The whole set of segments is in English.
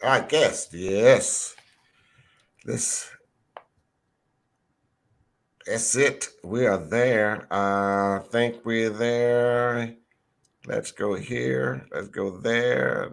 I guess, yes. This that's it. We are there. I think we're there. Let's go here. Let's go there.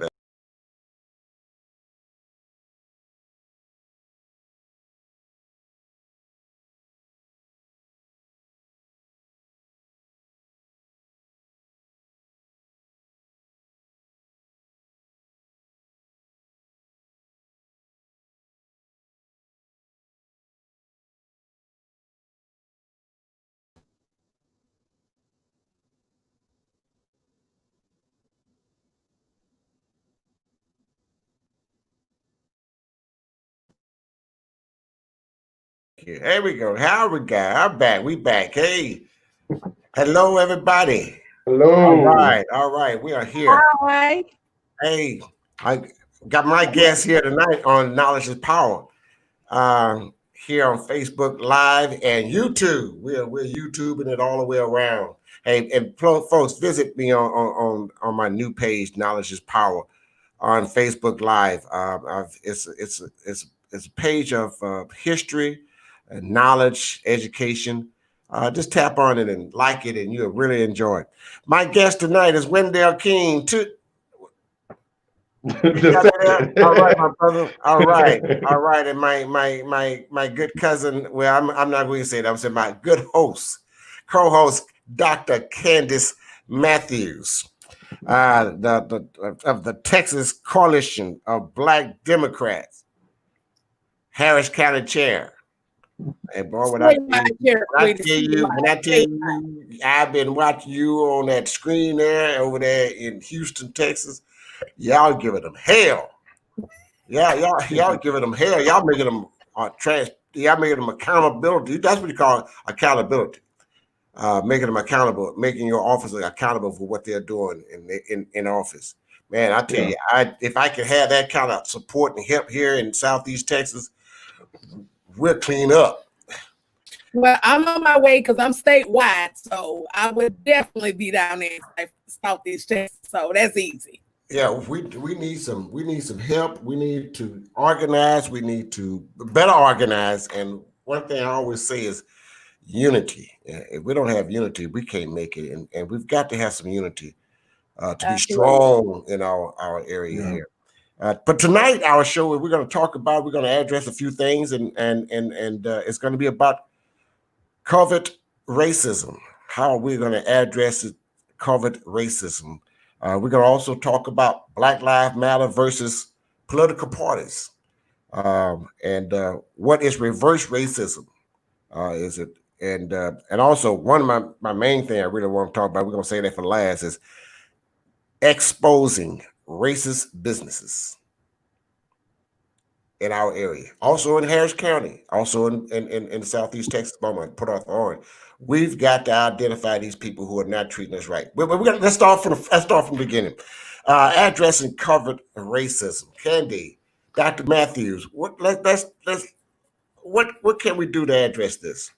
There we go. How we got? I'm back. We back. Hey, hello everybody. All Hello. right, all right. We are here. Hi. Hey, I got my guest here tonight on Knowledge is Power. Here on Facebook Live and YouTube. We're YouTubing it all the way around. Hey, and folks, visit me on my new page, Knowledge is Power, on Facebook Live. It's a page of history, and knowledge, education. Just tap on it and like it, and you'll really enjoy it. My guest tonight is Wendell King. All right, my brother. All right, and my good cousin. Well, I'm not going to say that. I'm saying my good host, co-host, Dr. Candice Matthews, of the Texas Coalition of Black Democrats, Harris County Chair. And boy, when I tell you, I've been watching you on that screen there over there in Houston, Texas. Y'all giving them hell. Yeah, y'all giving them hell. Y'all making them trash. Y'all making them accountability. That's what you call accountability. Making them accountable, making your officer accountable for what they're doing in office. Man, I tell you, if I could have that kind of support and help here in Southeast Texas, we'll clean up. Well, I'm on my way because I'm statewide, so I would definitely be down there in Southeast Texas. So that's easy. Yeah, we need some help. We need to organize. We need to better organize. And one thing I always say is unity. If we don't have unity, we can't make it. And we've got to have some unity to be strong in our area here. But tonight, our show, we're going to address a few things, and it's going to be about covert racism. How we're going to address covert racism. We're going to also talk about Black Lives Matter versus political parties, and what is reverse racism? Is it and also one of my main thing I really want to talk about. We're going to say that for last is exposing racist businesses in our area, also in Harris County, also in Southeast Texas, Put Arthur Orange. We've got to identify these people who are not treating us right. Let's start from the beginning. Addressing covert racism. Candy, Dr. Matthews, what can we do to address this?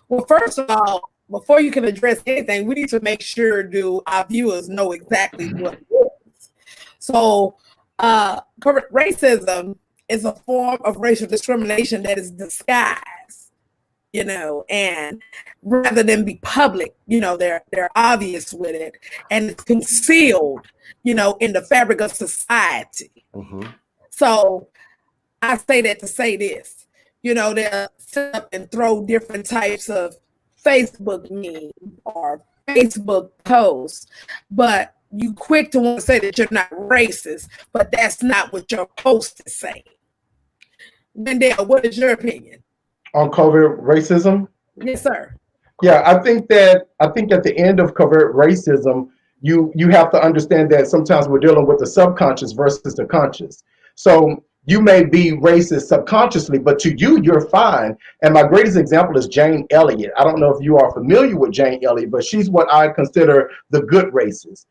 Well, first of all, before you can address anything, we need to make sure our viewers know exactly what it is. So, covert racism is a form of racial discrimination that is disguised, and rather than be public, they're obvious with it, and it's concealed, in the fabric of society. Mm-hmm. So I say that to say this, they'll set up and throw different types of Facebook memes or Facebook posts, but you quick to want to say that you're not racist, but that's not what your post is saying. Wendell, what is your opinion On covert racism? Yes, sir. Yeah, I think at the end of covert racism, you have to understand that sometimes we're dealing with the subconscious versus the conscious. So you may be racist subconsciously, but to you, you're fine. And my greatest example is Jane Elliott. I don't know if you are familiar with Jane Elliott, but she's what I consider the good racist.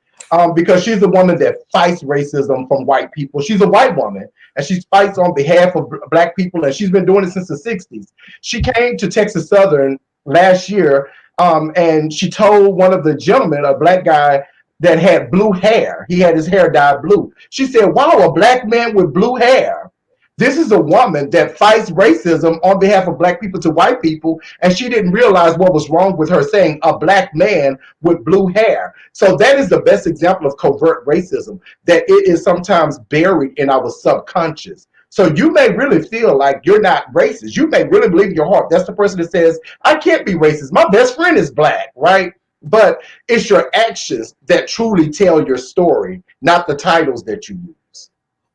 Because she's the woman that fights racism from white people. She's a white woman, and she fights on behalf of Black people, and she's been doing it since the 60s. She came to Texas Southern last year, and she told one of the gentlemen, a Black guy, that had blue hair. He had his hair dyed blue. She said, wow, a black man with blue hair. This is a woman that fights racism on behalf of black people to white people, and she didn't realize what was wrong with her saying a black man with blue hair. So that is the best example of covert racism, that it is sometimes buried in our subconscious. So you may really feel like you're not racist. You may really believe in your heart. That's the person that says, I can't be racist. My best friend is black, right? But it's your actions that truly tell your story, not the titles that you use.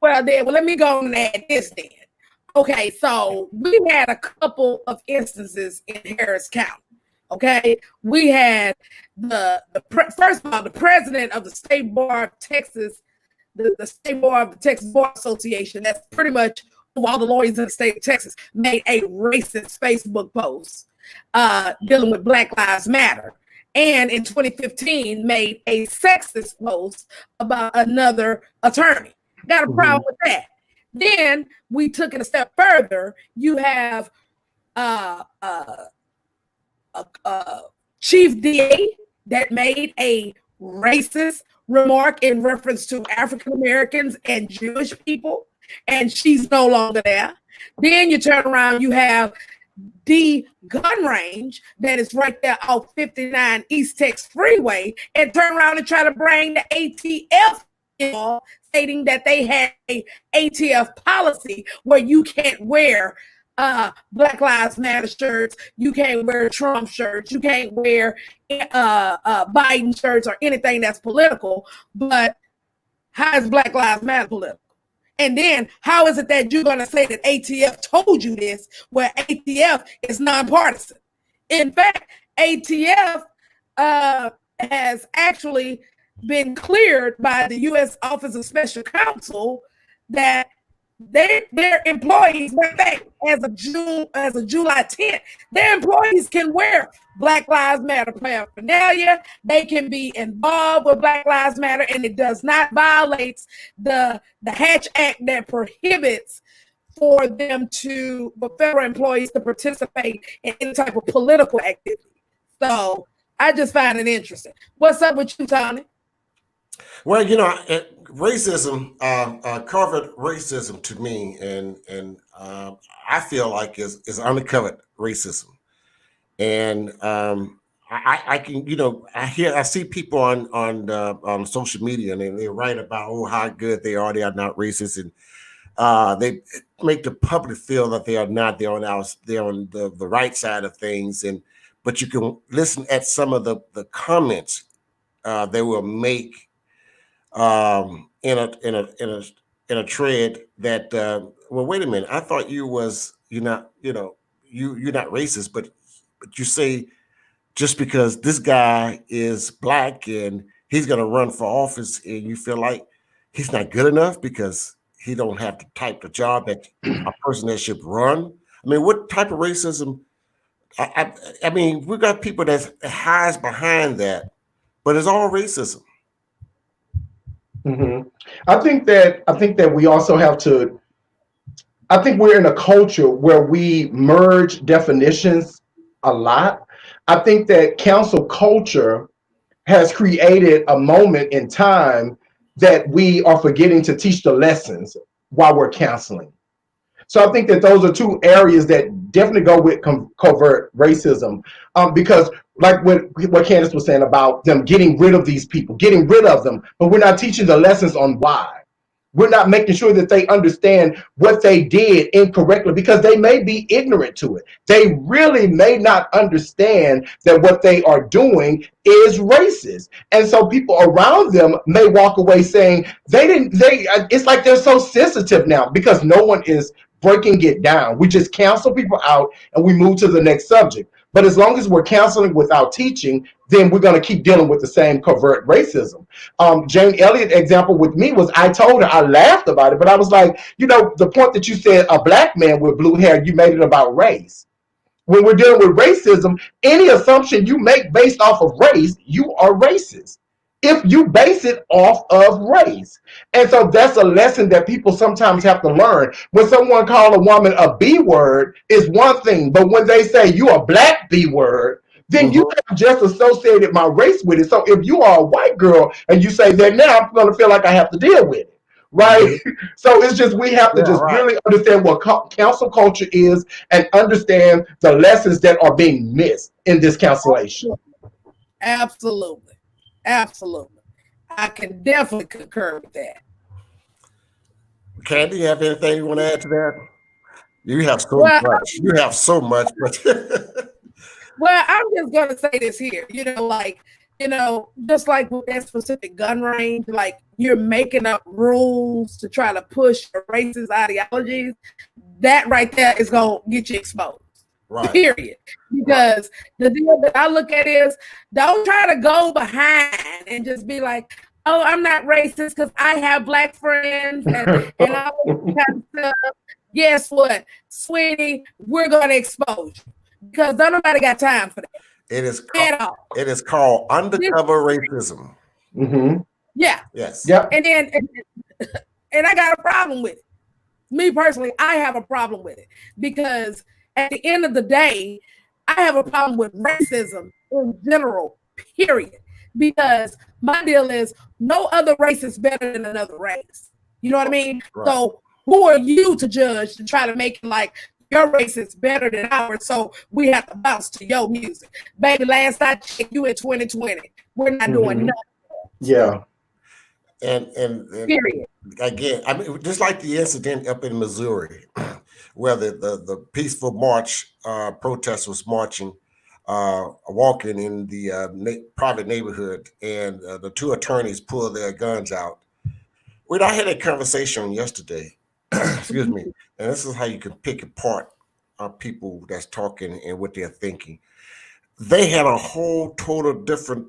Well, let me go and add this then. Okay, so we had a couple of instances in Harris County. Okay, we had first of all, the president of the State Bar of Texas, the State Bar of the Texas Bar Association, that's pretty much all the lawyers in the state of Texas, made a racist Facebook post dealing with Black Lives Matter. And in 2015, made a sexist post about another attorney. Got a problem with that. Then we took it a step further. You have chief DA that made a racist remark in reference to African Americans and Jewish people, and she's no longer there. Then you turn around, you have the gun range that is right there off 59 East Texas Freeway, and turn around and try to bring the ATF in, stating that they had a ATF policy where you can't wear Black Lives Matter shirts, you can't wear Trump shirts, you can't wear Biden shirts or anything that's political. But how is Black Lives Matter political? And then how is it that you're going to say that ATF told you this, where ATF is nonpartisan? In fact, ATF has actually been cleared by the U.S. Office of Special Counsel that their employees, as of July 10th, their employees can wear Black Lives Matter paraphernalia. They can be involved with Black Lives Matter, and it does not violate the Hatch Act that prohibits for federal employees to participate in any type of political activity. So I just find it interesting. What's up with you, Tony? Well, racism, covert racism to me, and I feel like is undercovered racism, and I can, I see people on social media, and they write about how good they are not racist, and they make the public feel that they are not. They're on the right side of things, but you can listen at some of the comments they will make. In a thread that well, wait a minute, I thought you're not racist, but you say just because this guy is black and he's going to run for office, and you feel like he's not good enough because he don't have the type of job that a person that should run. I mean, what type of racism? I mean, we got people that hides behind that, but it's all racism. Mm-hmm. I think that we also have to. I think we're in a culture where we merge definitions a lot. I think that cancel culture has created a moment in time that we are forgetting to teach the lessons while we're canceling. So I think that those are two areas that definitely go with covert racism, because like what Candice was saying about them getting rid of these people, getting rid of them, but we're not teaching the lessons on why. We're not making sure that they understand what they did incorrectly, because they may be ignorant to it. They really may not understand that what they are doing is racist. And so people around them may walk away saying it's like they're so sensitive now because no one is breaking it down. We just cancel people out and we move to the next subject. But as long as we're canceling without teaching, then we're going to keep dealing with the same covert racism. Jane Elliott example with me was, I told her, I laughed about it, but I was like, the point that you said, a black man with blue hair, you made it about race. When we're dealing with racism, any assumption you make based off of race, you are racist if you base it off of race. And so that's a lesson that people sometimes have to learn. When someone calls a woman a B word is one thing, but when they say you a black B word, then you have just associated my race with it. So if you are a white girl and you say that, now I'm going to feel like I have to deal with it. Right. So it's just, we have to just really understand what council culture is and understand the lessons that are being missed in this cancellation. Absolutely. Absolutely. I can definitely concur with that. Candy, you have anything you want to add to that? You have so much. You have so much. Well, I'm just going to say this here, just like with that specific gun range, like you're making up rules to try to push your racist ideologies. That right there is going to get you exposed. Right. Period. Because the deal that I look at is, don't try to go behind and just be like, oh, I'm not racist because I have black friends and all that kind of stuff. Guess what, sweetie? We're going to expose you because nobody got time for that. It is called undercover racism. Yeah. Yes. Yep. And I got a problem with it. Me personally, I have a problem with it because at the end of the day, I have a problem with racism in general, period. Because my deal is no other race is better than another race. You know what I mean? Right. So who are you to judge, to try to make it like your race is better than ours? So we have to bounce to your music. Baby, last I checked, you in 2020. We're not doing nothing. Yeah. And period. Again, I mean, just like the incident up in Missouri, where the peaceful march protest was marching, walking in the private neighborhood, and the two attorneys pulled their guns out. I had a conversation yesterday, excuse me, and this is how you can pick apart people that's talking and what they're thinking. They had a whole total different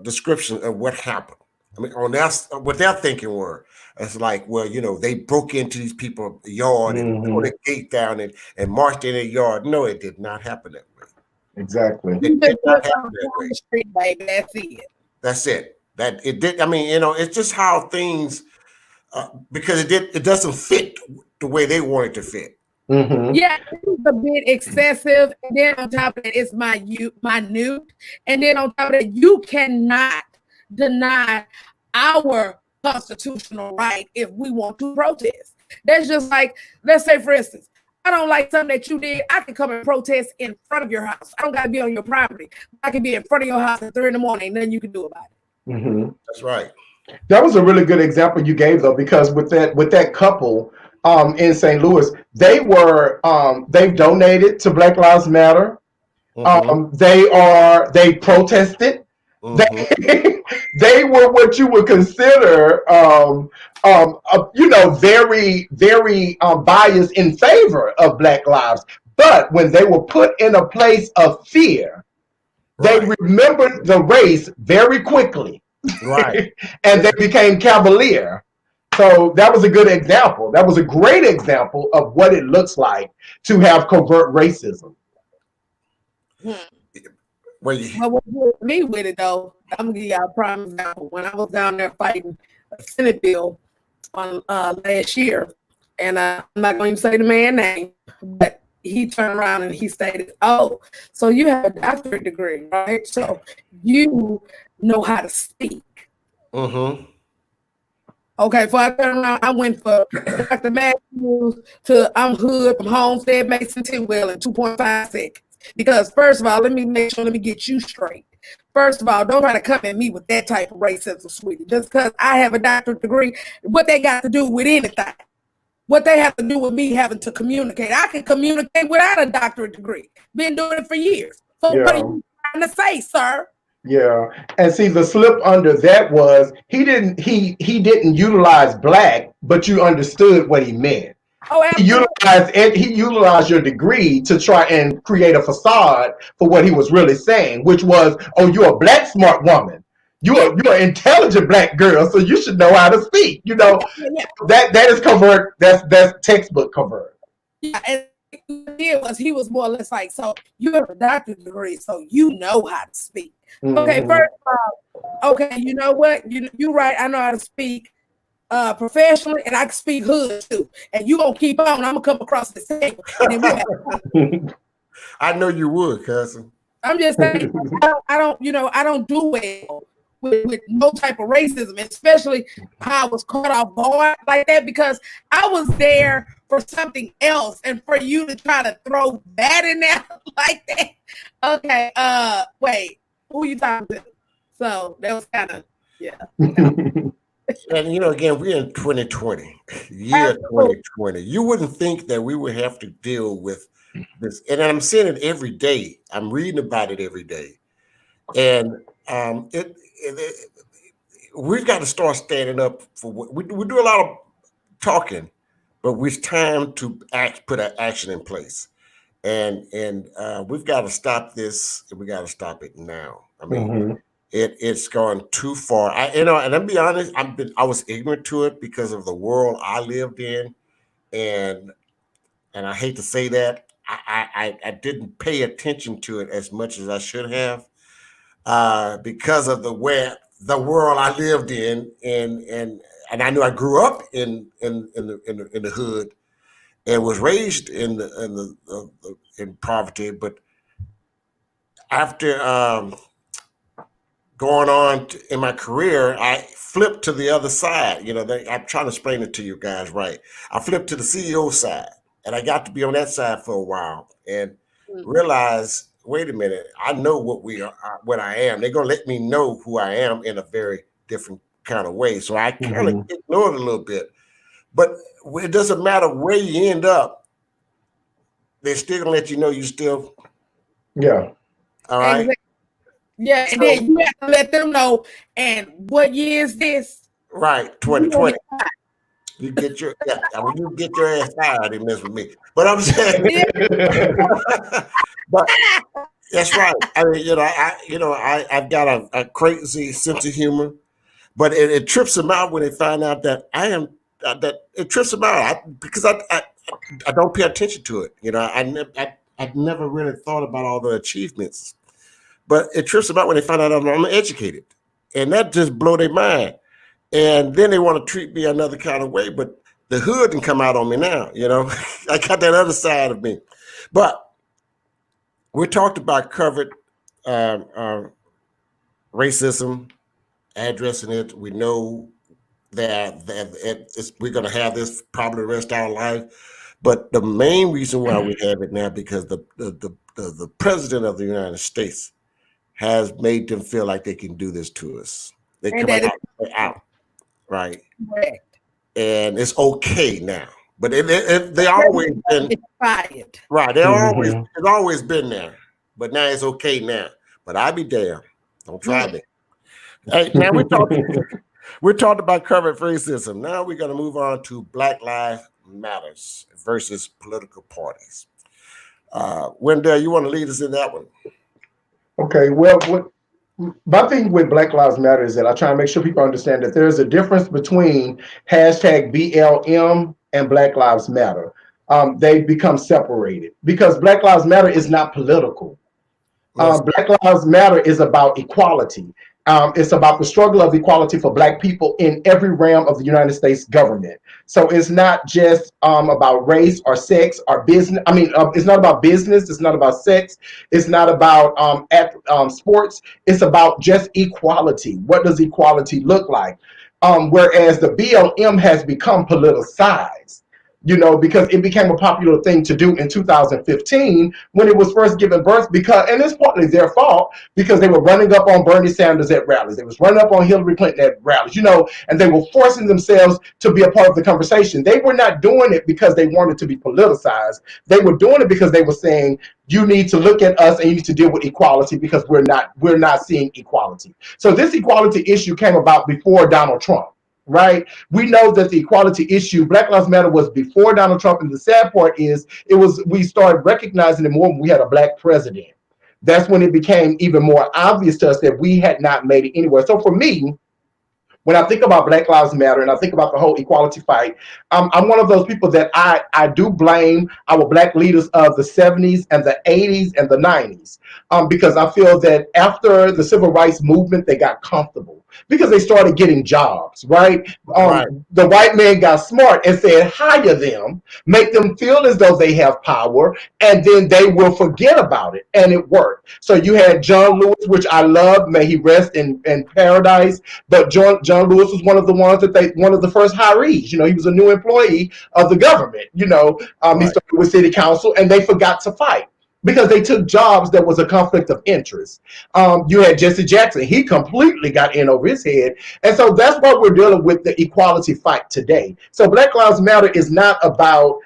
description of what happened. I mean, what their thinking were. It's like, well, they broke into these people's yard and tore the gate down and marched in their yard. No, it did not happen that way. Exactly. It did not happen that way. Street, baby. That's it. That's it. That it did. I mean, it's just how things, because it doesn't fit the way they want it to fit. Yeah, it's a bit excessive. And then on top of it, it's minute. And then on top of it, you cannot deny our constitutional right if we want to protest. That's just like, let's say, for instance, I don't like something that you did. I can come and protest in front of your house. I don't got to be on your property. I can be in front of your house at 3 a.m. Nothing you can do about it. That's right. That was a really good example you gave, though, because with that couple in St. Louis, they've donated to Black Lives Matter. They protested. They were what you would consider, very, very biased in favor of Black lives. But when they were put in a place of fear, they remembered the race very quickly. Right. And they became cavalier. So that was a good example. That was a great example of what it looks like to have covert racism. What with me with it though, I'm gonna give y'all a prime example. When I was down there fighting a Senate bill on last year, and I'm not going to say the man's name, but he turned around and he stated, "Oh, so you have a doctorate degree, right? So you know how to speak." Okay, so I turned around. I went for Dr. Matthews to I'm hood from Homestead Mason Tidwell in 2.5 seconds. Because first of all, let me get you straight. First of all, don't try to come at me with that type of racism, sweetie. Just because I have a doctorate degree, what they got to do with anything? What they have to do with me having to communicate? I can communicate without a doctorate degree. Been doing it for years. So what are you trying to say, sir? Yeah, and see, the slip under that was he didn't utilize black, but you understood what he meant. Oh, he utilized your degree to try and create a facade for what he was really saying, which was, "Oh, you're a black smart woman. You're an intelligent black girl, so you should know how to speak." That is covert. That's textbook covert. Yeah, and he was more or less like, "So you have a doctorate degree, so you know how to speak." Okay, first of all, okay, you know what? You're right. I know how to speak professionally, and I can speak hood too. And you gonna keep on. I'm gonna come across the table. And then I know you would, cousin. I'm just saying, I don't do well with no type of racism, especially how I was caught off guard like that, because I was there for something else, and for you to try to throw that in there like that. Okay, wait, who you talking to? So that was kind of, yeah. And again, we're in 2020, year 2020. You wouldn't think that we would have to deal with this, and I'm seeing it every day. I'm reading about it every day, and we've got to start standing up for what we do. A lot of talking, but it's time to put an action in place, and we've got to stop this, and we got to stop it now. I mean, it's gone too far. And I'll be honest, I was ignorant to it because of the world I lived in, and I hate to say that I didn't pay attention to it as much as I should have, because of the world I lived in, and I knew I grew up in the hood and was raised in poverty, but after going on in my career, I flipped to the other side. I'm trying to explain it to you guys right. I flipped to the CEO side, and I got to be on that side for a while and realized, wait a minute, I know what I am. They're gonna let me know who I am in a very different kind of way. So I kind of ignored it a little bit. But it doesn't matter where you end up, they're still gonna let you know you still. Yeah. All right. Yeah, and then you have to let them know. And what year is this? Right, 2020. You get your ass fired, they mess with me. But I'm saying, but that's right. I mean, I've got a crazy sense of humor, but it trips them out when they find out that I am. That it trips them out because I don't pay attention to it. I never really thought about all the achievements. But it trips them out when they find out I'm educated. And that just blow their mind. And then they want to treat me another kind of way. But the hood can come out on me now, I got that other side of me. But we talked about covert racism, addressing it. We know that we're going to have this probably the rest of our life. But the main reason why we have it now, because the president of the United States has made them feel like they can do this to us. They come out, right? Correct. And it's okay now. But they always been fired. Right. It's always been there. But now it's okay now. But I be damned. Don't try me. Hey, now we're talking about covert racism. Now we're going to move on to Black Lives Matters versus political parties. Wendell, you want to lead us in that one? Okay, well, my thing with Black Lives Matter is that I try to make sure people understand that there's a difference between hashtag BLM and Black Lives Matter. They become separated because Black Lives Matter is not political. Black Lives Matter is about equality. It's about the struggle of equality for Black people in every realm of the United States government. So it's not just about race or sex or business. I mean, it's not about business. It's not about sex. It's not about sports. It's about just equality. What does equality look like? Whereas the BLM has become politicized. Because it became a popular thing to do in 2015 when it was first given birth, and it's partly their fault because they were running up on Bernie Sanders at rallies. They was running up on Hillary Clinton at rallies, and they were forcing themselves to be a part of the conversation. They were not doing it because they wanted to be politicized. They were doing it because they were saying, you need to look at us and you need to deal with equality because we're not seeing equality. So this equality issue came about before Donald Trump. Right? We know that the equality issue, Black Lives Matter, was before Donald Trump. And the sad part is we started recognizing it more when we had a Black president. That's when it became even more obvious to us that we had not made it anywhere. So for me, when I think about Black Lives Matter and I think about the whole equality fight, I'm one of those people that I do blame our Black leaders of the 70s and the 80s and the 90s, because I feel that after the civil rights movement, they got comfortable because they started getting jobs, right? Right. The white man got smart and said, hire them, make them feel as though they have power, and then they will forget about it. And it worked. So you had John Lewis, which I love, may he rest in paradise. But John Lewis was one of the ones one of the first hirees. You know, he was a new employee of the government. You know, he started with city council, and they forgot to fight because they took jobs that was a conflict of interest. You had Jesse Jackson. He completely got in over his head. And so that's why we're dealing with the equality fight today. So Black Lives Matter is not about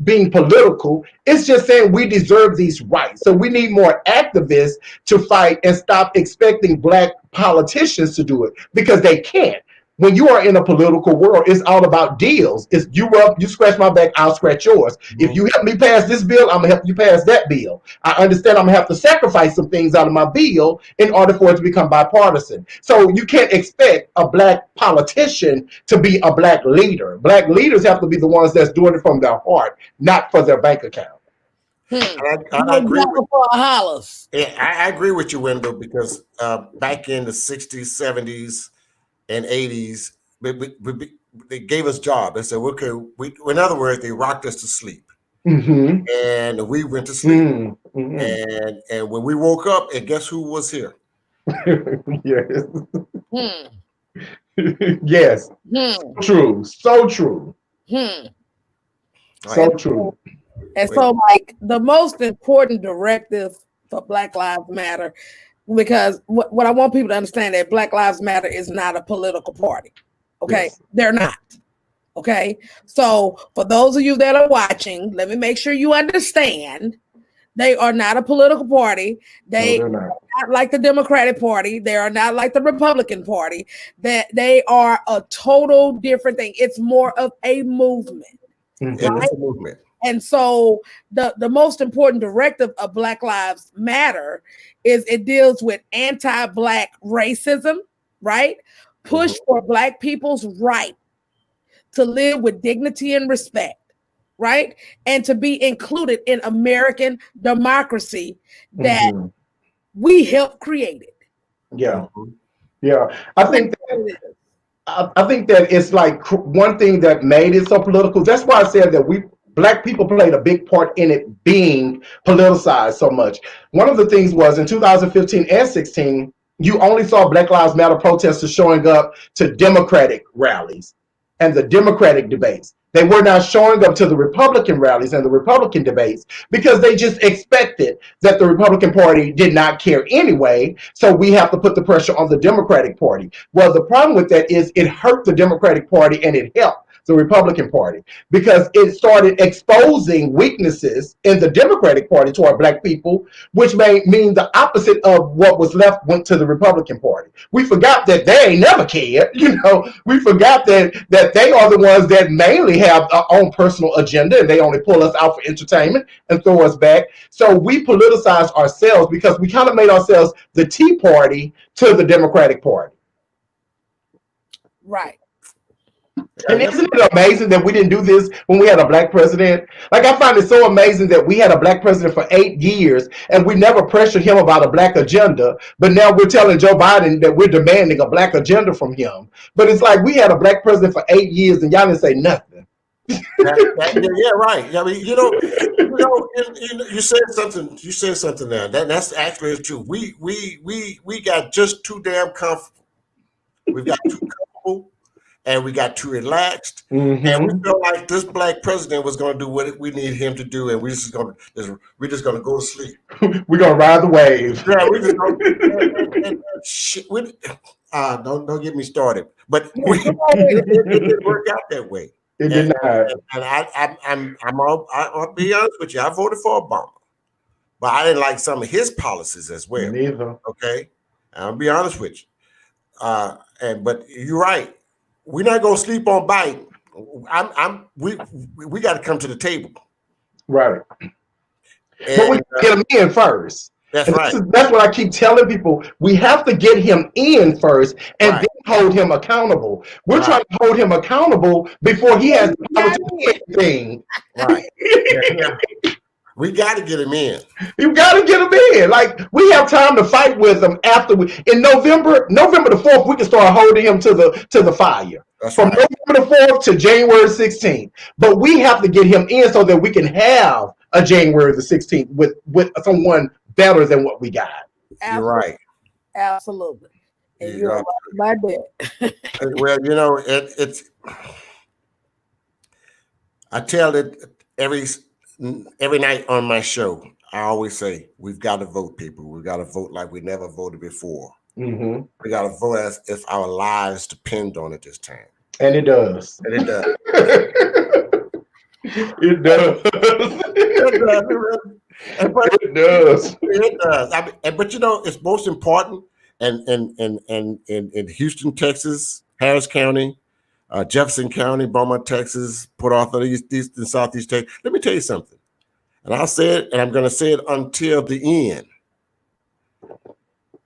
being political. It's just saying we deserve these rights. So we need more activists to fight and stop expecting Black politicians to do it because they can't. When you are in a political world, it's all about deals. It's you scratch my back, I'll scratch yours. Mm-hmm. If you help me pass this bill, I'm gonna help you pass that bill. I understand I'm gonna have to sacrifice some things out of my bill in order for it to become bipartisan. So you can't expect a Black politician to be a Black leader. Black leaders have to be the ones that's doing it from their heart, not for their bank account. I agree I agree with you, Wendell, because back in the 60s, 70s, and 80s, they gave us jobs. They said, okay, in other words, they rocked us to sleep. Mm-hmm. And we went to sleep. Mm-hmm. And when we woke up, and guess who was here? Yes. Yes. True. So true. So true. And so, like, the most important directive for Black Lives Matter, because what I want people to understand that Black Lives Matter is not a political party. Okay. Yes. They're not. Okay. So for those of you that are watching, let me make sure you understand they are not a political party. They are not like the Democratic Party. They are not like the Republican Party. That they are a total different thing. It's more of a movement. Mm-hmm. Right? It's a movement. And so the most important directive of Black Lives Matter is it deals with anti-Black racism, right? Push for Black people's right to live with dignity and respect, right? And to be included in American democracy that we helped create it. Yeah. Yeah. I think that it's like one thing that made it so political. That's why I said that Black people played a big part in it being politicized so much. One of the things was in 2015 and 16, you only saw Black Lives Matter protesters showing up to Democratic rallies and the Democratic debates. They were not showing up to the Republican rallies and the Republican debates because they just expected that the Republican Party did not care anyway. So we have to put the pressure on the Democratic Party. Well, the problem with that is it hurt the Democratic Party and it helped the Republican Party because it started exposing weaknesses in the Democratic Party toward Black people, which may mean the opposite of what was left went to the Republican Party. We forgot that they ain't never cared. You know, we forgot that they are the ones that mainly have our own personal agenda and they only pull us out for entertainment and throw us back. So we politicize ourselves because we kind of made ourselves the Tea Party to the Democratic Party. Right. And isn't it amazing that we didn't do this when we had a Black president? Like, I find it so amazing that we had a Black president for 8 years and we never pressured him about a Black agenda. But now we're telling Joe Biden that we're demanding a Black agenda from him. But it's like we had a Black president for 8 years and y'all didn't say nothing. Yeah, right. I mean, you said something. You said something there. That's actually true. We got just too damn comfortable. We got too comfortable. And we got too relaxed, and we felt like this Black president was going to do what we need him to do, and we're just going to go to sleep. We're going to ride the wave. Yeah, we just don't get me started. But it didn't work out that way. It did not. And I'll be honest with you. I voted for Obama, but I didn't like some of his policies as well. Me neither. Okay, I'll be honest with you. But you're right. We're not gonna sleep on Biden. We got to come to the table, right? But we get him in first. That's right. That's what I keep telling people. We have to get him in first, and then hold him accountable. We're trying to hold him accountable before he has the power to do anything. Right. Yeah. We got to get him in. You got to get him in. Like, we have time to fight with him after in November the 4th, we can start holding him to the fire. That's from right. November the 4th to January 16th. But we have to get him in so that we can have a January the 16th with someone better than what we got. You're right. Absolutely. And you're right about that. Well, you know, it's I tell it every night on my show. I always say, we've got to vote, people. We've got to vote like we never voted before. Mm-hmm. We got to vote as if our lives depend on it this time. And it does. And it does. It does. It does. It does. But you know, it's most important. And in Houston, Texas, Harris County, Jefferson County, Beaumont, Texas, Port Arthur, East and Southeast Texas. Let me tell you something. And I'll say it, and I'm going to say it until the end.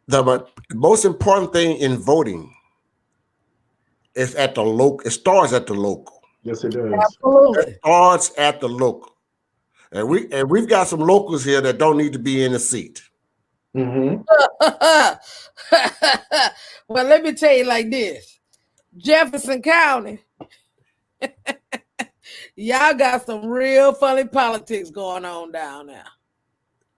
The most important thing in voting is at the local. It starts at the local. Yes, it does. Absolutely. It starts at the local. And we've got some locals here that don't need to be in the seat. Mm-hmm. Well, let me tell you like this. Jefferson County, y'all got some real funny politics going on down there.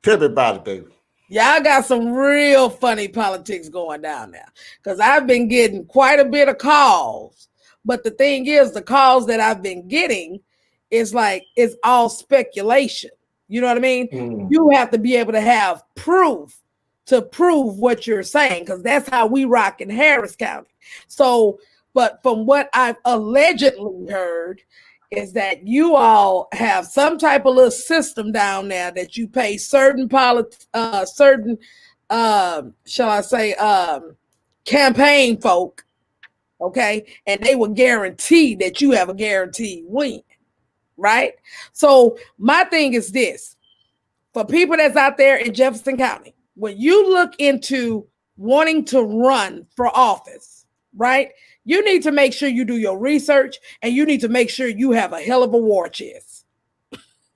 Tell me about it, baby. Y'all got some real funny politics going down there. Because I've been getting quite a bit of calls. But the thing is, the calls that I've been getting is like, it's all speculation. You know what I mean? Mm. You have to be able to have proof to prove what you're saying, because that's how we rock in Harris County. So, but from what I've allegedly heard is that you all have some type of little system down there that you pay certain campaign folk, okay, and they will guarantee that you have a guaranteed win, right? So my thing is this, for people that's out there in Jefferson County, when you look into wanting to run for office, right, you need to make sure you do your research, and you need to make sure you have a hell of a war chest.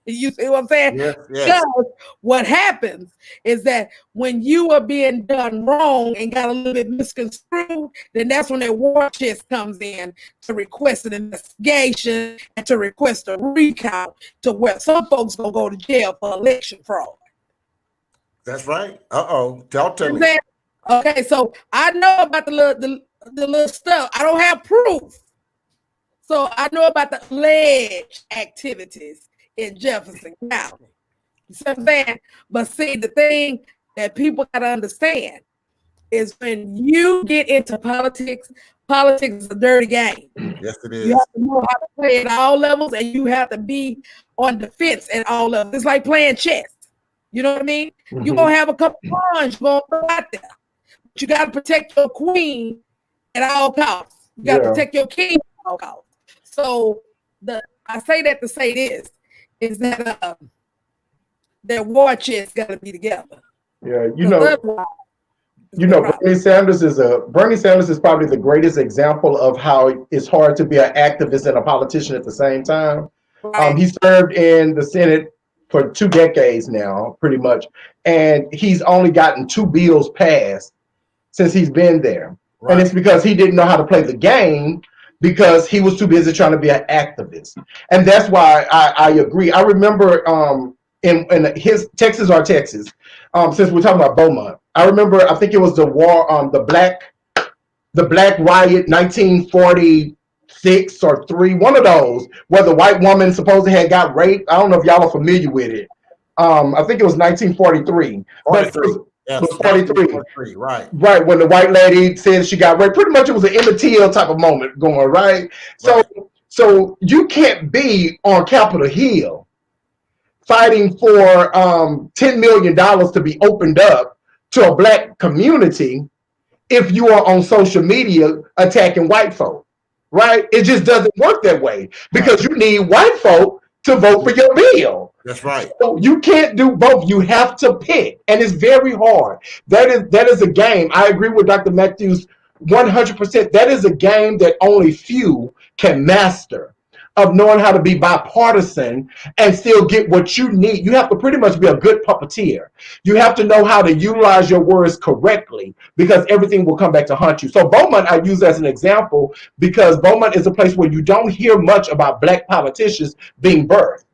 You see what I'm saying? Yes. Because what happens is that when you are being done wrong and got a little bit misconstrued, then that's when that war chest comes in to request an investigation and to request a recount, to where some folks gonna go to jail for election fraud. That's right. Talk to me. Okay, so I know about the little stuff. I don't have proof. So I know about the alleged activities in Jefferson County. You see what I'm saying? But see, the thing that people got to understand is when you get into politics, politics is a dirty game. Yes, it is. You have to know how to play at all levels, and you have to be on defense at all levels. It's like playing chess. You know what I mean? Mm-hmm. You're going to have a couple pawns going out there. But you got to protect your queen at all costs. You got to protect your king at all costs. So I say that to say this, is that their war chest got to be together. Yeah, Bernie Sanders is probably the greatest example of how it's hard to be an activist and a politician at the same time. Right. He served in the Senate for 2 decades now, pretty much, and he's only gotten 2 bills passed since he's been there. Right. And it's because he didn't know how to play the game, because he was too busy trying to be an activist. And that's why I agree. I remember in his Texas, since we're talking about Beaumont, I remember, I think it was the war, the black riot, 1946 or 3, one of those, where the white woman supposedly had got raped. I don't know if y'all are familiar with it. I think it was 1943. 43. Yes, 43. Right. Right, when the white lady said she got raped. Pretty much it was an Emmett Till type of moment going, right? So you can't be on Capitol Hill fighting for $10 million to be opened up to a black community if you are on social media attacking white folk, right? It just doesn't work that way, because you need white folk to vote for your bill. That's right. So you can't do both. You have to pick, and it's very hard. That is a game. I agree with Dr. Matthews 100%. That is a game that only few can master, of knowing how to be bipartisan and still get what you need. You have to pretty much be a good puppeteer. You have to know how to utilize your words correctly, because everything will come back to haunt you. So Beaumont, I use as an example because Beaumont is a place where you don't hear much about Black politicians being birthed.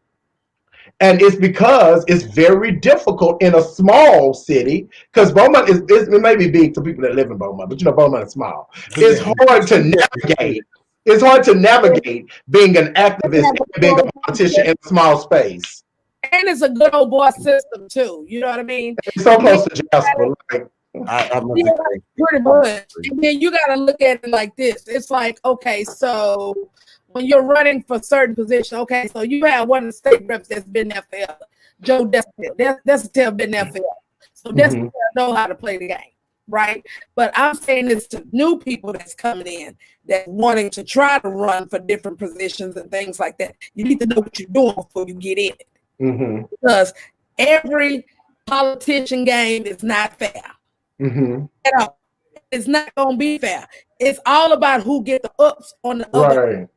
And it's because it's very difficult in a small city, because Beaumont it may be big to people that live in Beaumont, but Beaumont is small. It's hard to navigate. It's hard to navigate being an activist and being a politician in a small space. And it's a good old boy system too. You know what I mean? It's so close to Jasper. Like, pretty much. And then you got to look at it like this. It's like, okay, so when you're running for certain position, okay, so you have one of the state reps that's been there forever, Joe Despatel been there forever. So Despatel know how to play the game, right? But I'm saying this to new people that's coming in, that wanting to try to run for different positions and things like that. You need to know what you're doing before you get in it. Because every politician game is not fair. At all. It's not going to be fair. It's all about who get the ups on the other. right.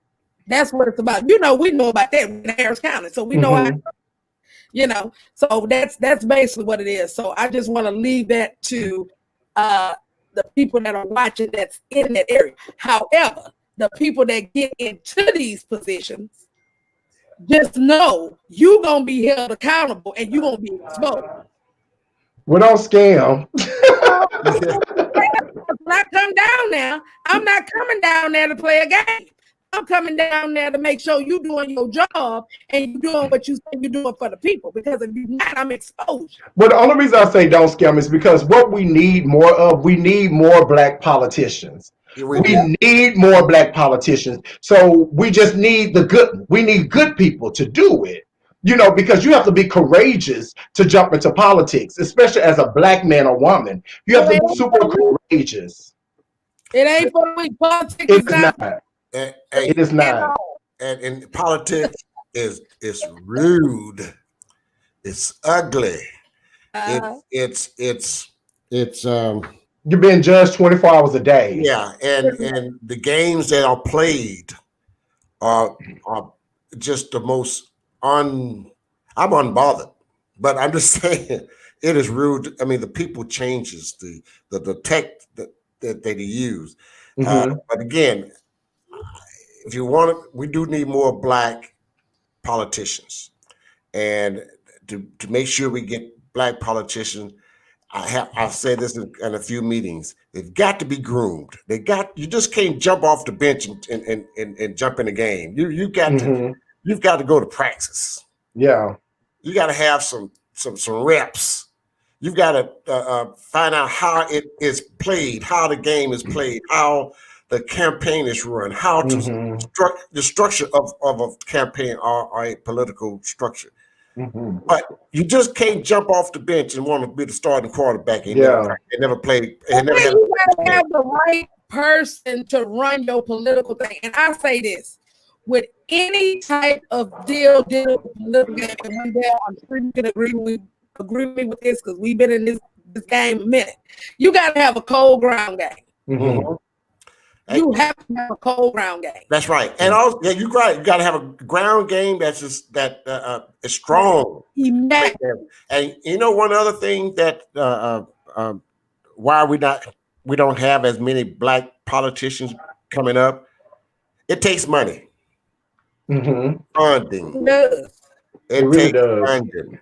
That's what it's about. You know, we know about that in Harris County, so we know how, so that's basically what it is. So I just want to leave that to the people that are watching that's in that area. However, the people that get into these positions, just know you're going to be held accountable and you're going to be exposed. We don't scam. When I come down there, I'm not coming down there to play a game. I'm coming down there to make sure you're doing your job and you're doing what you say you're doing for the people. Because if you're not, I'm exposed. But the only reason I say don't scam is because what we need more of, we need more Black politicians. We need more Black politicians. So we just need we need good people to do it. Because you have to be courageous to jump into politics, especially as a Black man or woman. You have to be super courageous. It ain't for the weak. Politics is not. It is not. And in politics is rude. It's ugly. It's you're being judged 24 hours a day. Yeah, and the games that are played are just the most I'm unbothered. But I'm just saying it is rude. I mean, the people changes the tech that they use. But again, if you want it, we do need more Black politicians, and to make sure we get Black politicians, I've said this in a few meetings. They've got to be groomed. You just can't jump off the bench and jump in the game. You've got to go to practice. Yeah, you got to have some reps. You've got to find out how it is played, how the game is played, how the campaign is run, how to the structure of a campaign or a political structure. But you just can't jump off the bench and want to be the starting quarterback and never play. And never you gotta have the right person to run your political thing. And I say this with any type of deal political game. And I'm sure you can agree with me with this because we've been in this game a minute. You gotta have a cold ground game. You have to have a cold ground game. That's right. And also, you're right. You got to have a ground game that's just is strong. And one other thing that why we don't have as many Black politicians coming up. It takes money. Funding. It really takes funding.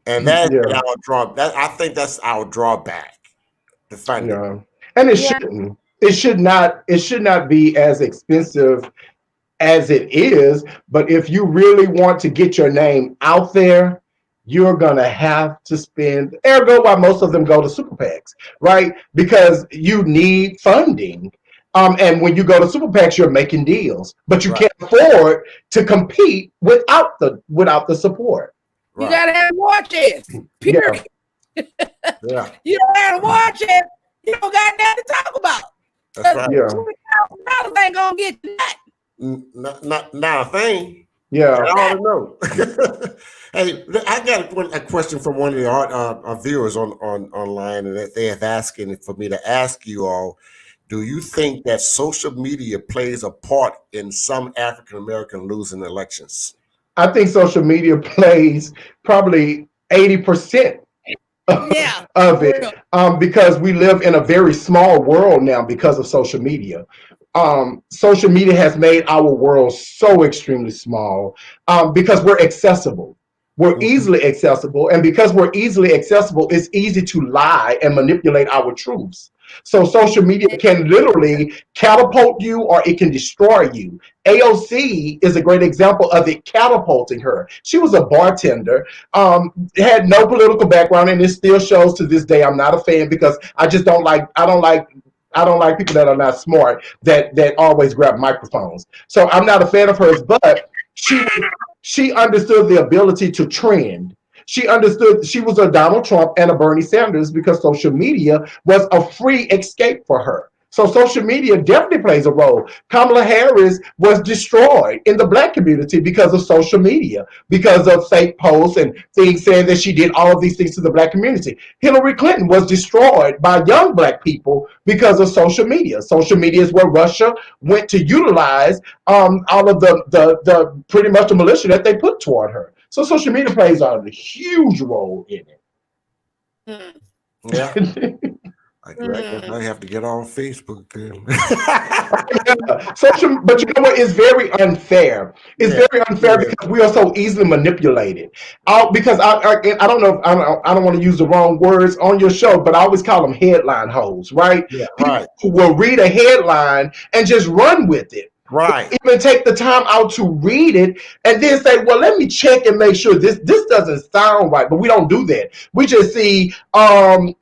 And that's our drawback. I think that's our drawback. The funding. Yeah. And it shouldn't. It should not be as expensive as it is, but if you really want to get your name out there, you're gonna have to spend. Ergo, why most of them go to super PACs, right? Because you need funding. And when you go to super PACs, you're making deals, but you can't afford to compete without the support. You gotta have watches. Period. Yeah. You don't have watches. You don't got nothing to talk about. That's right. $20,000 ain't gonna get you that. Not a thing. Yeah. I don't know. Hey, I got a question from one of the our viewers online, and they have asking for me to ask you all: Do you think that social media plays a part in some African American losing elections? I think social media plays probably 80% Yeah, of for it, real. because we live in a very small world now because of social media. Social media has made our world so extremely small, because we're accessible. We're Mhm. easily accessible, and because we're easily accessible, it's easy to lie and manipulate our truths. So social media can literally catapult you or it can destroy you. AOC is a great example of it catapulting her. She was a bartender, had no political background, and it still shows to this day. I'm not a fan because I just don't like. I don't like people that are not smart that always grab microphones. So I'm not a fan of hers, but she understood the ability to trend. She understood she was a Donald Trump and a Bernie Sanders because social media was a free escape for her. So social media definitely plays a role. Kamala Harris was destroyed in the black community because of social media, because of fake posts and things saying that she did all of these things to the black community. Hillary Clinton was destroyed by young black people because of social media. Social media is where Russia went to utilize all of the pretty much the militia that they put toward her. So social media plays a huge role in Mm, Yeah. it. I guess I have to get on Facebook then. Social, but you know what? It's very unfair. It's Yeah. very unfair Yeah. because we are so easily manipulated. Because I don't know if I don't want to use the wrong words on your show, but I always call them headline hoes, right? Yeah. People Right. who will read a headline and just run with it. Right. Even take the time out to read it and then say, well, let me check and make sure this doesn't sound right. But we don't do that. We just see,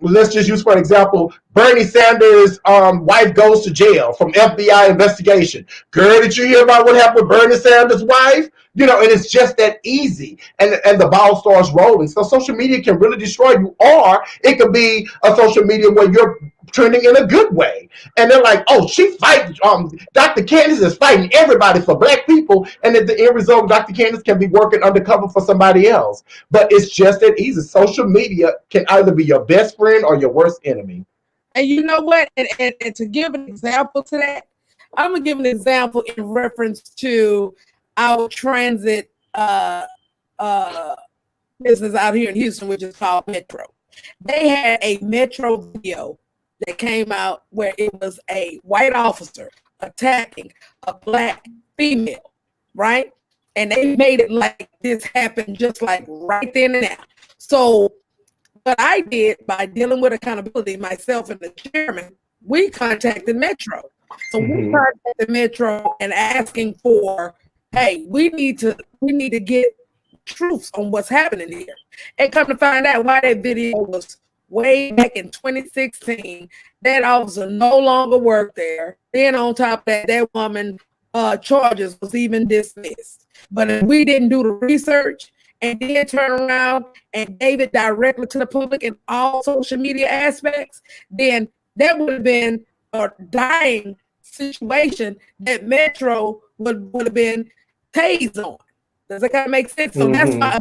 let's just use for an example, Bernie Sanders' wife goes to jail from FBI investigation. Girl, did you hear about what happened with Bernie Sanders' wife? You know, and it's just that easy, and the ball starts rolling. So social media can really destroy you, or it could be a social media where you're trending in a good way, and they're like, "Oh, she fight. Dr. Candice is fighting everybody for black people," and at the end result, Dr. Candice can be working undercover for somebody else. But it's just that easy. Social media can either be your best friend or your worst enemy. And you know what? And to give an example to that, I'm gonna give an example in reference to our transit uh business out here in Houston, which is called Metro. They had a Metro video that came out where it was a white officer attacking a black female, right? And they made it like this happened just like right then and there. So what I did by dealing with accountability, myself and the chairman, we contacted Metro. So we Mm-hmm. contacted Metro and asking for, hey, we need to get truths on what's happening here. And come to find out why that video was way back in 2016. That officer no longer worked there. Then on top of that, that woman charges was even dismissed. But if we didn't do the research and then turn around and gave it directly to the public in all social media aspects, then that would have been a dying situation that Metro would have been tased on. Does that kind of make sense? So that's Mm-hmm. why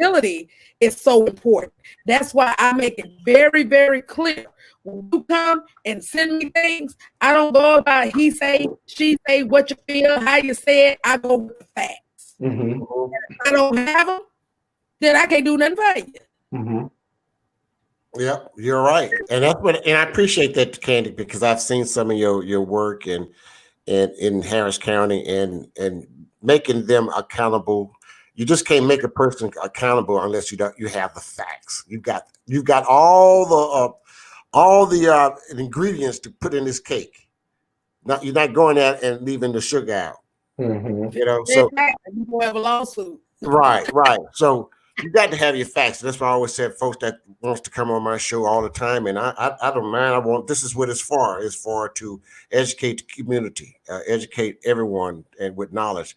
accountability is so important. That's why I make it very, very clear. When you come and send me things, I don't go about he say, she say, what you feel, how you say it. I go with the facts. Mm-hmm. If I don't have them, then I can't do nothing for you. Mm-hmm. Yeah, you're right, and that's what, and I appreciate that, Candy, because I've seen some of your work and in Harris County and making them accountable. You just can't make a person accountable unless you have the facts. You've got all the ingredients to put in this cake. Not you're not going out and leaving the sugar out. Mm-hmm. So Exactly. You don't have a lawsuit. right, right. So you got to have your facts. That's why I always said folks that wants to come on my show all the time, and I don't mind. I want this is what it's for. It's for to educate the community, educate everyone, and with knowledge.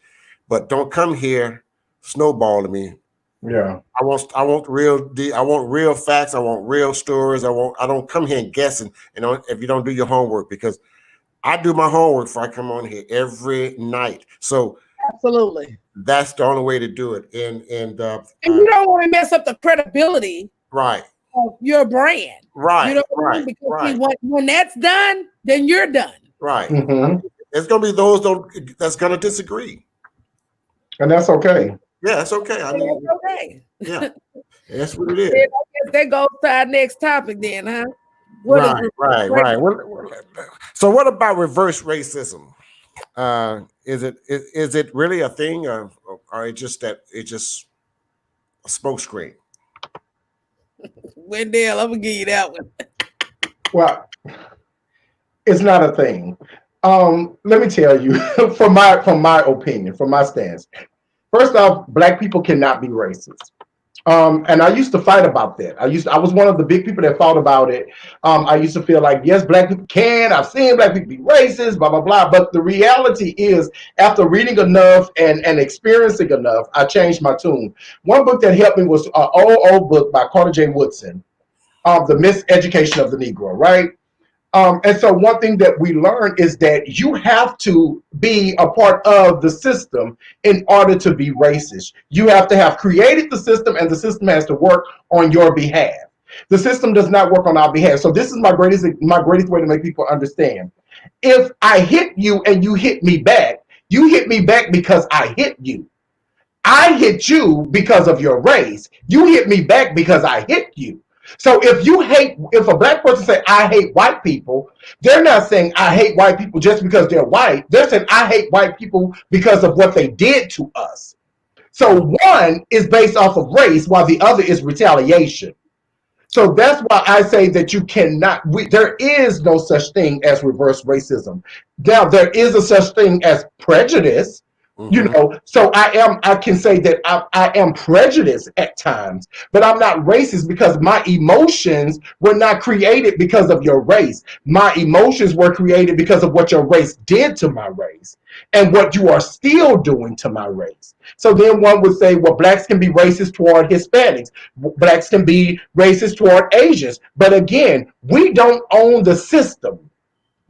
But don't come here snowballing me. Yeah. I want real facts. I want real stories. I don't come here and guessing. If you don't do your homework, because I do my homework before I come on here every night. So Absolutely. that's the only way to do it. And And you don't want to mess up the credibility right. of your brand. Right, You know what I right, mean? Because right, see, when that's done, then you're done. right. Mhm. It's gonna be those that's gonna disagree. And that's okay. Yeah, it's okay. I And mean, that's okay. yeah, that's what it is. Then I guess that goes to our next topic then, huh? What is Right, right, right. So, what about reverse racism? Is it really a thing, or it just that it's just a smokescreen? Wendell, I'm gonna give you that one. Well, it's not a thing. Let me tell you, from my opinion, from my stance. First off, black people cannot be racist. And I used to fight about that. I was one of the big people that fought about it. I used to feel like, yes, black people can. I've seen black people be racist, blah, blah, blah. But the reality is, after reading enough and experiencing enough, I changed my tune. One book that helped me was an old book by Carter J. Woodson, The Miseducation of the Negro, right? And so one thing that we learn is that you have to be a part of the system in order to be racist. You have to have created the system, and the system has to work on your behalf. The system does not work on our behalf. So this is my greatest way to make people understand. If I hit you and you hit me back because I hit you. I hit you because of your race. You hit me back because I hit you. So if a black person say I hate white people, they're not saying I hate white people just because they're white. They're saying I hate white people because of what they did to us. So one is based off of race while the other is retaliation. So that's why I say that you cannot, there is no such thing as reverse racism. Now, there is a such thing as prejudice. You know, so I can say that I am prejudiced at times, but I'm not racist because my emotions were not created because of your race. My emotions were created because of what your race did to my race and what you are still doing to my race. So then one would say, well, blacks can be racist toward Hispanics. Blacks can be racist toward Asians. But again, we don't own the system.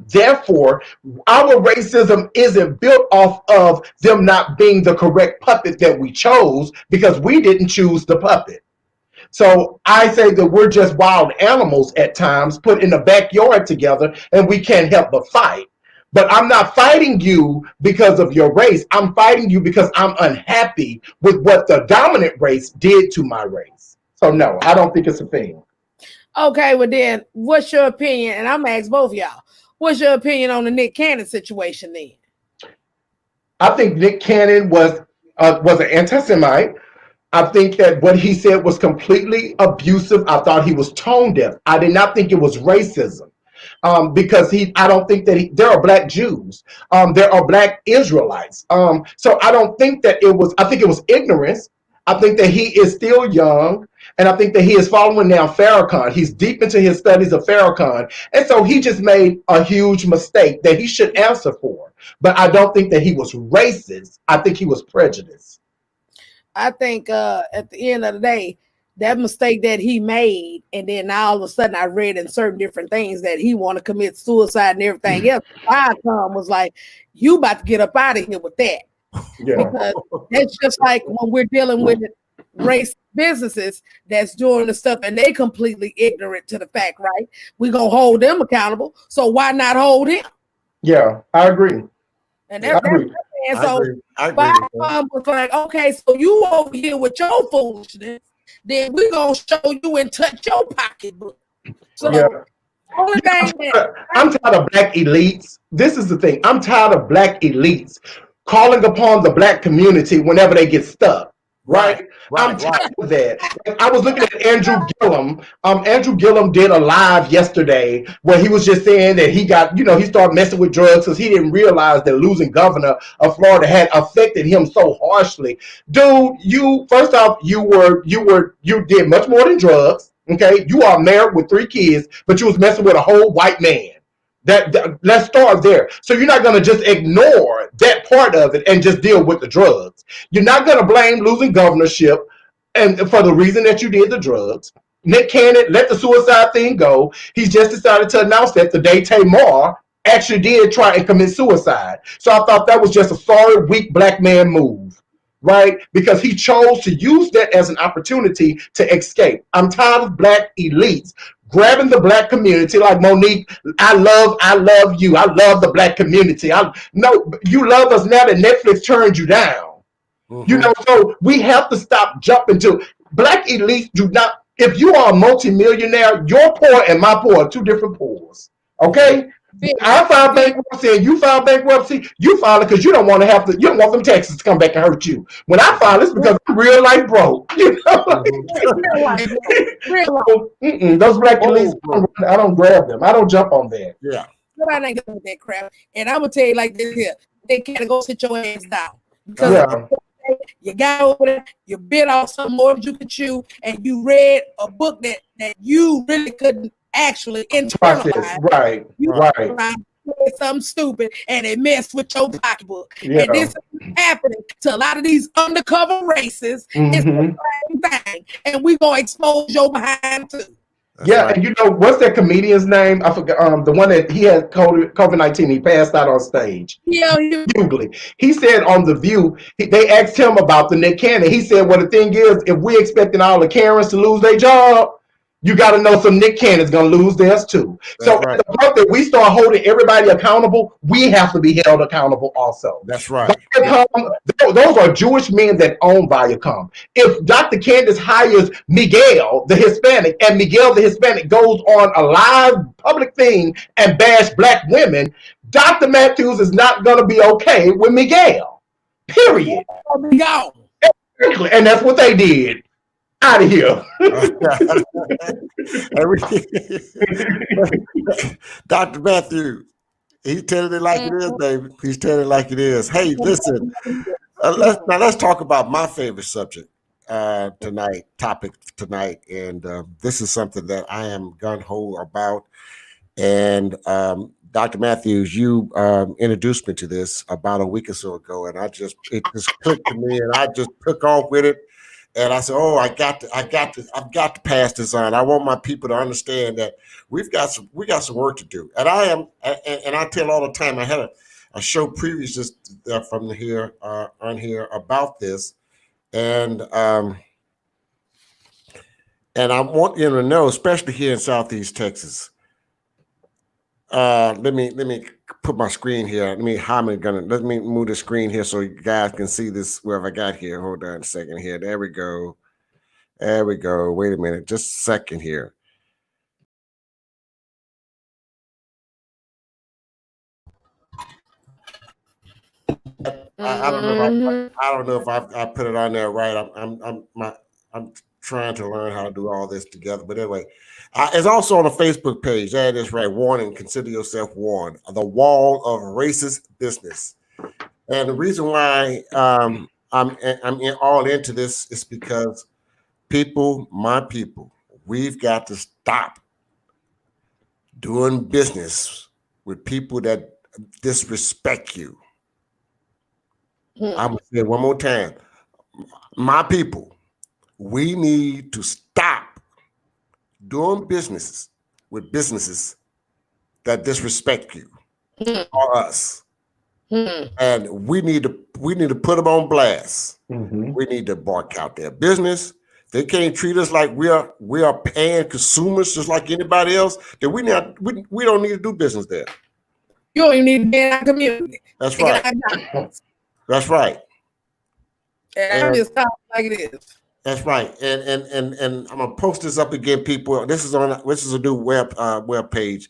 Therefore, our racism isn't built off of them not being the correct puppet that we chose because we didn't choose the puppet. So I say that we're just wild animals at times put in the backyard together and we can't help but fight. But I'm not fighting you because of your race. I'm fighting you because I'm unhappy with what the dominant race did to my race. So no, I don't think it's a thing. Okay, well then, what's your opinion? And I'm gonna ask both of y'all. What's your opinion on the Nick Cannon situation then? I think Nick Cannon was an anti-Semite. I think that what he said was completely abusive. I thought he was tone deaf. I did not think it was racism. Because I don't think that there are black Jews. There are black Israelites. So I don't think that I think it was ignorance. I think that he is still young, and I think that he is following now Farrakhan. He's deep into his studies of Farrakhan, and so he just made a huge mistake that he should answer for. But I don't think that he was racist. I think he was prejudiced. I think at the end of the day, that mistake that he made, and then now all of a sudden I read in certain different things that he want to commit suicide and everything else. Farrakhan was like, you about to get up out of here with that. Yeah. Because that's just like when we're dealing with race businesses that's doing the stuff and they completely ignorant to the fact, right? We're going to hold them accountable. So why not hold him? Yeah, I agree. And that's and so Farrakhan was like, okay, so you over here with your foolishness, then we're going to show you and touch your pocketbook. So yeah. Only thing I'm tired of black elites. This is the thing. I'm tired of black elites calling upon the black community whenever they get stuck. Right? I'm tired of that. I was looking at Andrew Gillum. Andrew Gillum did a live yesterday where he was just saying that he got, he started messing with drugs because he didn't realize that losing governor of Florida had affected him so harshly. Dude, first off, you did much more than drugs. Okay, you are married with 3 kids, but you was messing with a whole white man. Let's start there. So you're not going to just ignore that part of it and just deal with the drugs. You're not going to blame losing governorship and for the reason that you did the drugs. Nick Cannon let the suicide thing go. He's just decided to announce that the day Tamar actually did try and commit suicide. So I thought that was just a sorry, weak black man move. right? Because he chose to use that as an opportunity to escape. I'm tired of black elites grabbing the black community like Monique. I love you. I love the black community. No, you love us now that Netflix turned you down. You know, so we have to stop jumping to black elites. Do not. If you are a multimillionaire, your poor and my poor are two different poors. Okay. I filed bankruptcy and you filed bankruptcy. You filed it because you don't want to have to. You don't want them taxes to come back and hurt you. When I file, it's because I'm real life broke. You know, those black elites, I don't grab them. I don't jump on that. Yeah, nobody ain't doing that crap. And I'm gonna tell you like this here: they can't go sit your ass down because you got over there, you bit off some more than you could chew, and you read a book that you really couldn't actually internalize. Right. Something stupid and it messed with your pocketbook. And this is happening to a lot of these undercover races. It's the same thing. And we're gonna expose your behind too. That's right. And you know what's that comedian's name? I forgot. The one that he had COVID-19. He passed out on stage. Yeah, Hughley. He said on The View. They asked him about the Nick Cannon. He said, "Well, the thing is, if we're expecting all the Karens to lose their job, you got to know some Nick Cannon's going to lose theirs too." That's so right. At the point that we start holding everybody accountable, we have to be held accountable also. That's right. Those are Jewish men that own Viacom. If Dr. Candice hires Miguel, the Hispanic, and Miguel, the Hispanic, goes on a live public thing and bash black women, Dr. Matthews is not going to be okay with Miguel. Period. And that's what they did. Out of here. Dr. Matthew, he's telling it like it is, baby. He's telling it like it is. Hey, listen, let's talk about my favorite subject topic tonight. And this is something that I am gung-ho about. And Dr. Matthews, you introduced me to this about a week or so ago, and it just clicked to me, and I just took off with it. And I said, "Oh, I've got to pass this on. I want my people to understand that we got some work to do." And I tell all the time. I had a show previous just from here on here about this, and I want you to know, especially here in Southeast Texas. Let me put my screen here. Let me move the screen here so you guys can see this wherever I got here. Hold on a second here. There we go. Wait a minute, just a second here. I don't know if I put it on there right. I'm trying to learn how to do all this together. But anyway, it's also on the Facebook page. That is right. Warning, consider yourself warned. The wall of racist business. And the reason why I'm all into this is because my people, we've got to stop doing business with people that disrespect you. I'm going to say it one more time. My people, we need to stop doing businesses with businesses that disrespect you or us. And we need to put them on blast. We need to boycott their business. They can't treat us like we are paying consumers just like anybody else. Then we don't need to do business there. You don't even need to be in our community. That's right. That's right. And I'm just talking like it is. That's right. And I'm gonna post this up again, people. This is a new web page.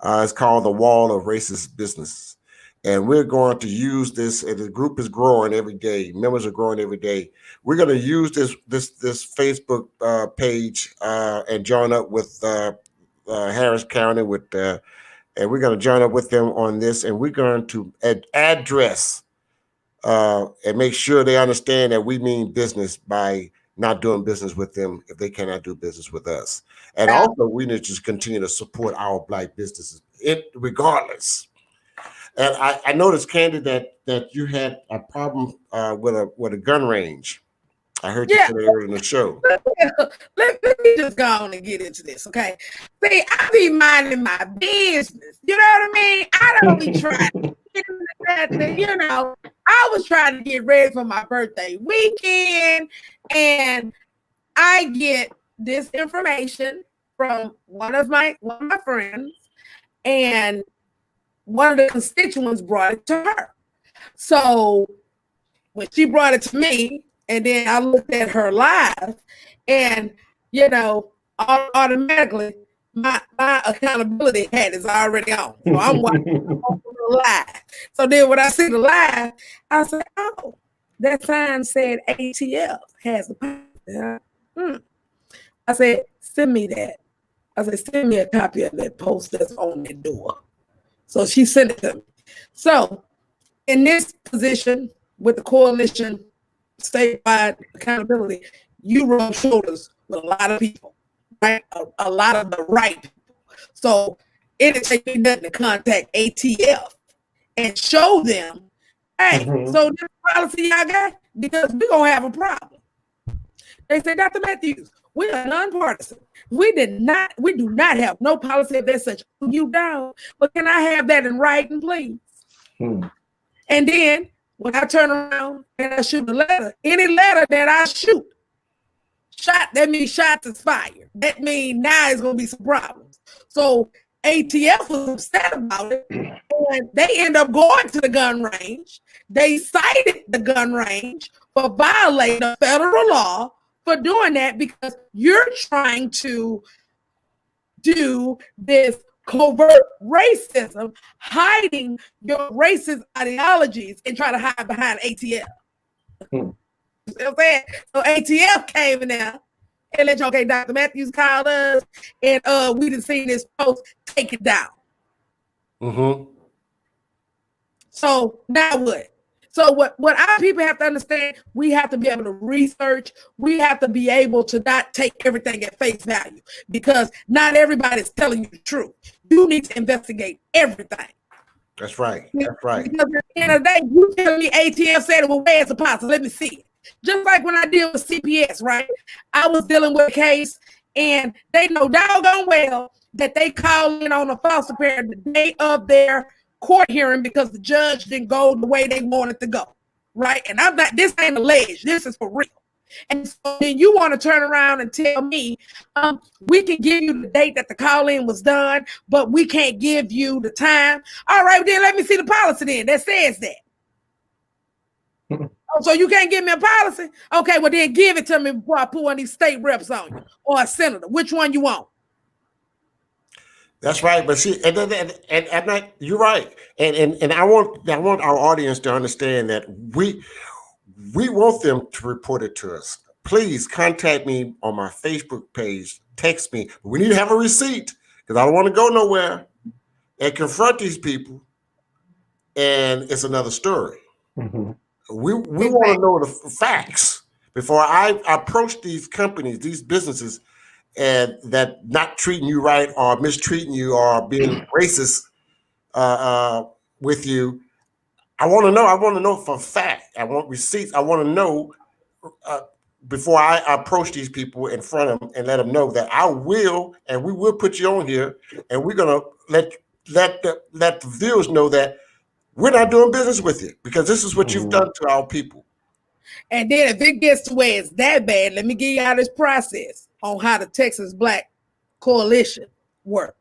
It's called The Wall of Racist Business. And we're going to use this, and the group is growing every day. Members are growing every day. We're going to use this Facebook page and join up with Harris County and we're going to join up with them on this, and we're going to address and make sure they understand that we mean business by not doing business with them if they cannot do business with us. And also, we need to just continue to support our Black businesses, regardless. And I noticed, Candy, that you had a problem with a gun range. I heard you say that earlier in the show. Let me just go on and get into this, okay? See, I be minding my business. You know what I mean? I don't be trying to get into that, you know. I was trying to get ready for my birthday weekend, and I get this information from one of my friends, and one of the constituents brought it to her. So when she brought it to me, and then I looked at her live, and you know, automatically my accountability hat is already on. So I'm watching the live. So then when I see the live, I said, "Oh, that sign said ATF has a power." I said, "Send me that." I said, "Send me a copy of that post that's on the door." So she sent it to me. So in this position with the coalition statewide accountability, you rub shoulders with a lot of people, right? A lot of the right people. So it didn't take me nothing to contact ATF and show them, hey, so this policy y'all got, because we're gonna have a problem. They said, Dr. Matthews, we are nonpartisan. We do not have no policy of that such. You down, but can I have that in writing, please? And then when I turn around and I shoot a letter, any letter that I shoot, that means shots is fired. That means now it's gonna be some problems. So ATF was upset about it, and they end up going to the gun range. They cited the gun range for violating a federal law for doing that, because you're trying to do this covert racism, hiding your racist ideologies and try to hide behind ATF. You know what I'm saying? So ATF came in there and let you, okay, Dr. Matthews called us, and we done seen this post, take it down. So now what? So what our people have to understand, we have to be able to research. We have to be able to not take everything at face value, because not everybody's telling you the truth. You need to investigate everything. That's right. That's right. Because at the end of the day, you tell me ATF said it, well, where's the policy? Let me see it. Just like when I deal with CPS, right? I was dealing with a case, and they know doggone well that they called in on a foster parent the day of their court hearing because the judge didn't go the way they wanted to go, right? And I'm not, this ain't alleged, this is for real. And so then you want to turn around and tell me, we can give you the date that the call-in was done, but we can't give you the time. All right, then let me see the policy then that says that. Oh, so you can't give me a policy? Okay, well then give it to me before I put one of these state reps on you, or a senator. Which one you want? That's right, but see, and you're right, and I want our audience to understand that we want them to report it to us. Please contact me on my Facebook page. Text me. We need to have a receipt, because I don't want to go nowhere and confront these people, and it's another story. We want to know the facts before I approach these companies, these businesses, and that not treating you right or mistreating you or being racist with you. I want to know. I want to know for a fact. I want receipts. I want to know before I approach these people in front of them and let them know that I will, and we will put you on here, and we're gonna let the viewers know that we're not doing business with you, because this is what you've done to our people. And then if it gets to where it's that bad, let me give you all this process on how the Texas Black Coalition work.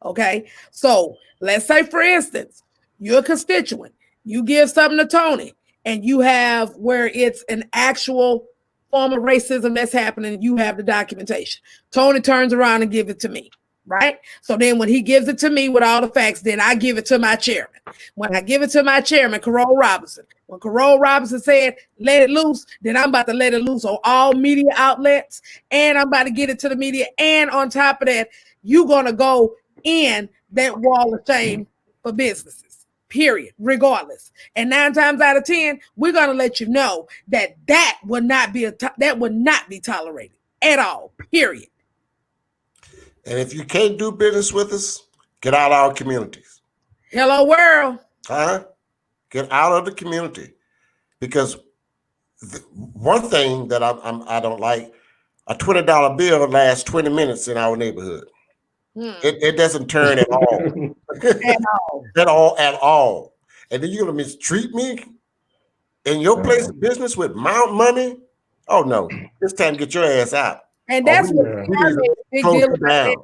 Okay, so let's say, for instance, you're a constituent, you give something to Tony, and you have where it's an actual form of racism that's happening, you have the documentation. Tony turns around and gives it to me, right? So then when he gives it to me with all the facts, then I give it to my chairman. When I give it to my chairman, Carole Robinson, when Carole Robinson said, let it loose, then I'm about to let it loose on all media outlets, and I'm about to get it to the media. And on top of that, you're going to go in that wall of shame for businesses, period, regardless. And 9 times out of 10, we're going to let you know that would not be tolerated at all, period. And if you can't do business with us, get out of our communities. Hello, world. Get out of the community, because one thing that I don't like, a $20 bill lasts 20 minutes in our neighborhood. It doesn't turn at all. at all. And then you're gonna mistreat me in your place of business with my money? Oh no, it's time to get your ass out. And that's what we need to big close deal it about down. that.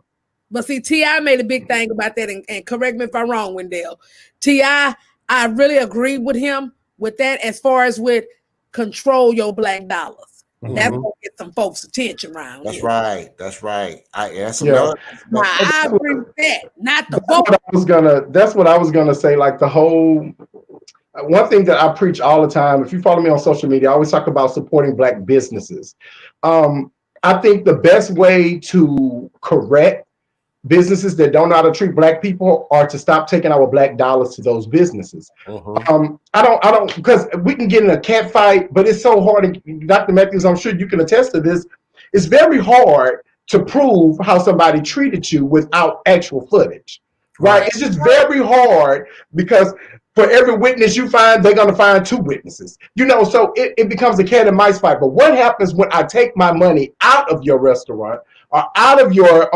But see, T.I. made a big thing about that, and correct me if I'm wrong, Wendell. T.I., I really agree with him with that as far as with control your black dollars. That's gonna get some folks' attention around. That's right. That's right. That's Yeah. Now, I agree with that. Not the That's vote. that's what I was gonna say. Like the whole one thing that I preach all the time. If you follow me on social media, I always talk about supporting black businesses. I think the best way to correct businesses that don't know how to treat black people are to stop taking our black dollars to those businesses. I don't, because we can get in a cat fight, but it's so hard. Dr. Matthews, I'm sure you can attest to this. It's very hard to prove how somebody treated you without actual footage, right? It's just very hard because for every witness you find, they're going to find two witnesses, so it becomes a cat and mice fight. But what happens when I take my money out of your restaurant or out of your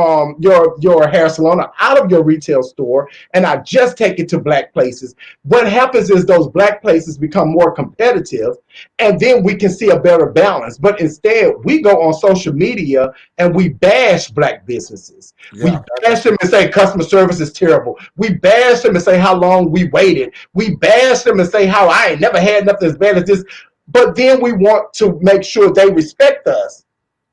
hair salon or out of your retail store, and I just take it to black places? What happens is those black places become more competitive, and then we can see a better balance. But instead, we go on social media and we bash black businesses. We bash them and say customer service is terrible. We bash them and say how long we waited. We bash them and say how I ain't never had nothing as bad as this. But then we want to make sure they respect us.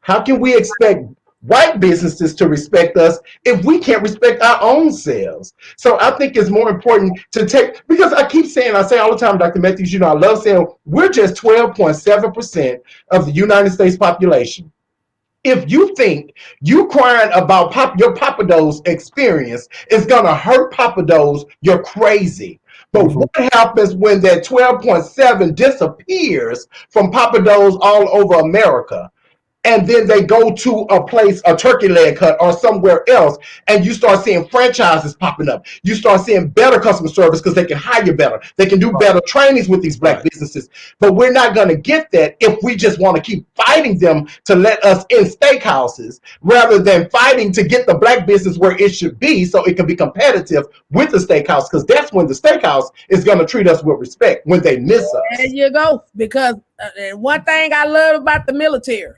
How can we expect white businesses to respect us if we can't respect our own selves? So I think it's more important to take, because I say all the time, Dr. Matthews, I love saying we're just 12.7% of the United States population. If you think you crying about your Papados experience is going to hurt Papados, you're crazy. But what happens when that 12.7 disappears from Papados all over America? And then they go to a place, a turkey leg hut or somewhere else, and you start seeing franchises popping up. You start seeing better customer service because they can hire better. They can do better trainings with these black businesses. But we're not going to get that if we just want to keep fighting them to let us in steakhouses rather than fighting to get the black business where it should be so it can be competitive with the steakhouse, because that's when the steakhouse is going to treat us with respect when they miss us. There you go. Because one thing I love about the military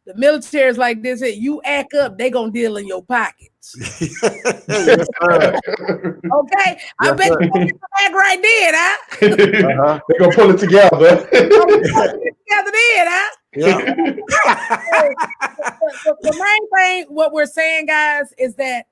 is like this: you act up, they gonna deal in your pockets. Yes, okay, I bet you gonna get the bag right then, huh? They're gonna pull it together. The main thing, what we're saying, guys, is that,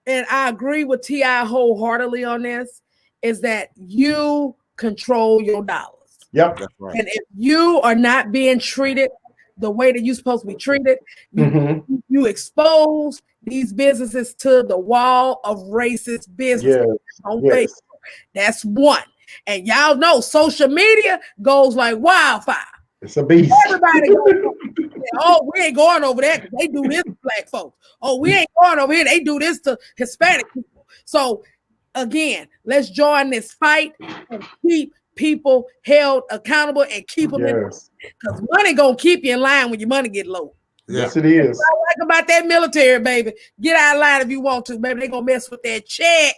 and I agree with T.I. wholeheartedly on this, is that you control your dollars. Yep. That's right. And if you are not being treated the way that you're supposed to be treated, you expose these businesses to the wall of racist business on Facebook. That's one. And y'all know social media goes like wildfire. It's a beast. Everybody goes, oh, we ain't going over there because they do this to black folks. Oh, we ain't going over here. They do this to Hispanic people. So again, let's join this fight and keep people held accountable and keep them in, because money gonna keep you in line when your money get low. Yes, it is. What I like about that military, baby, get out of line if you want to, baby. They gonna mess with that check.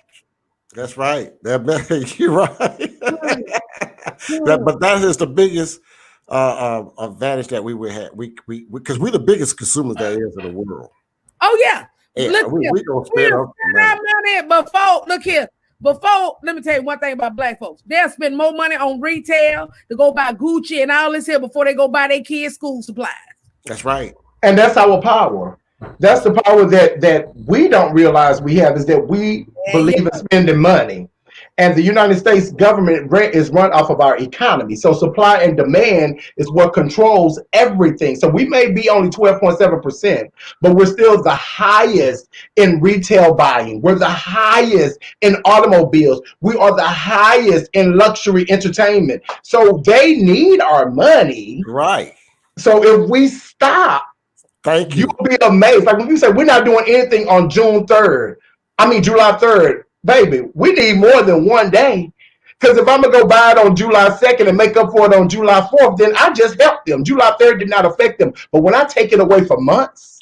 That's right. You're right. But that is the biggest advantage that we would have. We because we're the biggest consumers there is in the world. Oh yeah. Look, we gonna spend our money before. Look here. Before, let me tell you one thing about black folks. They'll spend more money on retail to go buy Gucci and all this here before they go buy their kids' school supplies. That's right. And that's our power. That's the power that we don't realize we have, is that we believe in spending money. And the United States government is run off of our economy. So supply and demand is what controls everything. So we may be only 12.7%, but we're still the highest in retail buying. We're the highest in automobiles. We are the highest in luxury entertainment. So they need our money. Right. So if we stop, you'll be amazed. Like when you say we're not doing anything on July 3rd, baby, we need more than one day. Because if I'm gonna go buy it on July 2nd and make up for it on July 4th, then I just helped them. July 3rd did not affect them. But when I take it away for months,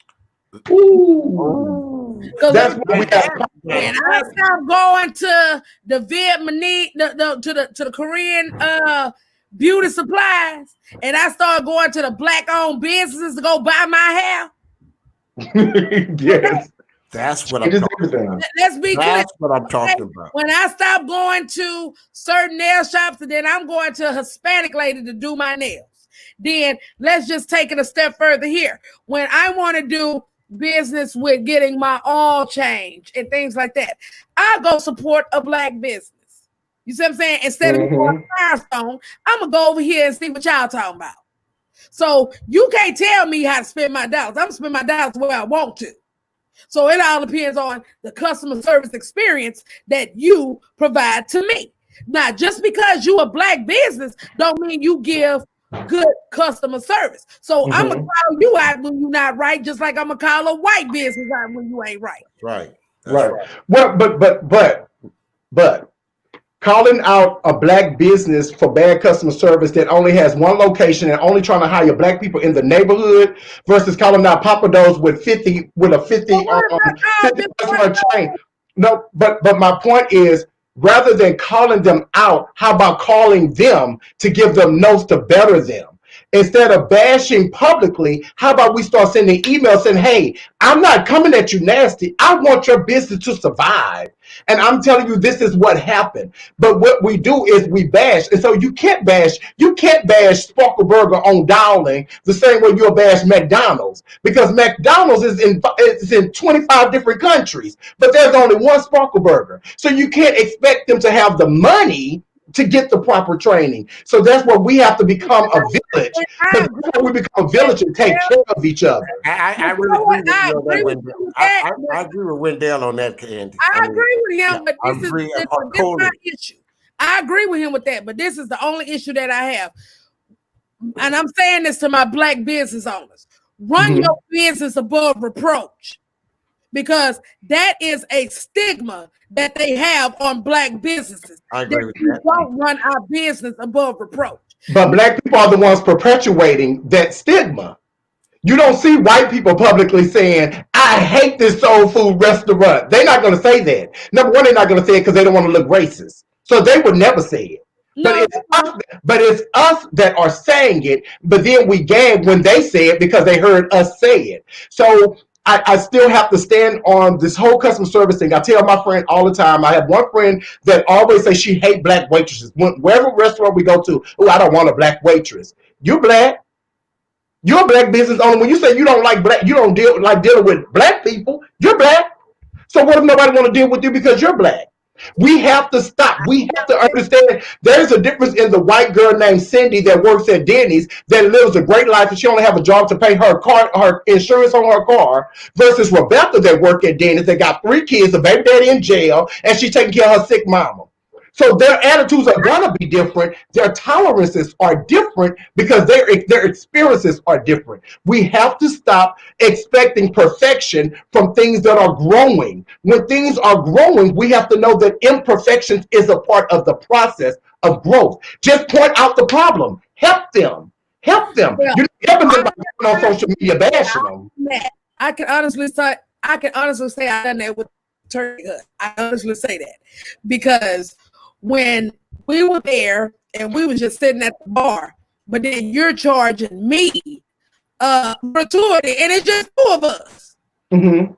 ooh, that's what we have. When I stop going to the Vietnamese, to the Korean beauty supplies, and I start going to the black-owned businesses to go buy my hair. Yes. That's what I'm talking about. Let's be clear. That's what I'm talking about. When I stop going to certain nail shops, and then I'm going to a Hispanic lady to do my nails. Then let's just take it a step further here. When I want to do business with getting my oil change and things like that, I go support a black business. You see what I'm saying? Instead of going to Firestone, I'm gonna go over here and see what y'all talking about. So you can't tell me how to spend my dollars. I'm gonna spend my dollars where I want to. So it all depends on the customer service experience that you provide to me. Now, just because you a black business don't mean you give good customer service. So I'm gonna call you out when you're not right, just like I'm gonna call a white business out when you ain't right. Right. Right. Well, but calling out a black business for bad customer service that only has one location and only trying to hire black people in the neighborhood versus calling out Papa Do's with a 50 restaurant chain. No, but my point is, rather than calling them out, how about calling them to give them notes to better them? Instead of bashing publicly, how about we start sending emails saying, hey, I'm not coming at you nasty. I want your business to survive. And I'm telling you, this is what happened. But what we do is we bash. And so you can't bash Sparkle Burger on Dowling the same way you'll bash McDonald's. Because McDonald's is in 25 different countries, but there's only one Sparkle Burger. So you can't expect them to have the money to get the proper training. So that's what we have to become a village. We become a village and take care of each other. I really agree with you. I agree with Wendell on that, Candy. I agree with him, but this is my issue. I agree with him with that, but this is the only issue that I have. And I'm saying this to my black business owners. Run your business above reproach. Because that is a stigma that they have on black businesses. I agree with that. Don't run our business above reproach. But black people are the ones perpetuating that stigma. You don't see white people publicly saying, I hate this soul food restaurant. They're not going to say that. Number one, they're not going to say it because they don't want to look racist. So they would never say it. No. But it's us that are saying it, but then we gag when they say it because they heard us say it. So I still have to stand on this whole customer service thing. I tell my friend all the time, I have one friend that always says she hates black waitresses. Wherever restaurant we go to, oh, I don't want a black waitress. You're black. You're a black business owner. When you say you don't like black, you don't like dealing with black people, you're black. So what if nobody want to deal with you because you're black? We have to stop. We have to understand there's a difference in the white girl named Cindy that works at Denny's that lives a great life and she only have a job to pay her insurance on her car versus Rebecca that work at Denny's that got 3 kids, a baby daddy in jail, and she's taking care of her sick mama. So their attitudes are gonna be different. Their tolerances are different because their experiences are different. We have to stop expecting perfection from things that are growing. When things are growing, we have to know that imperfections is a part of the process of growth. Just point out the problem. Help them. Help them. Yeah. You're helping them by on social media bashing them. I can honestly say I've done that with Turkey Hut. I honestly say that because when we were there and we were just sitting at the bar, but then you're charging me gratuity and it's just 2 of us. Mm-hmm.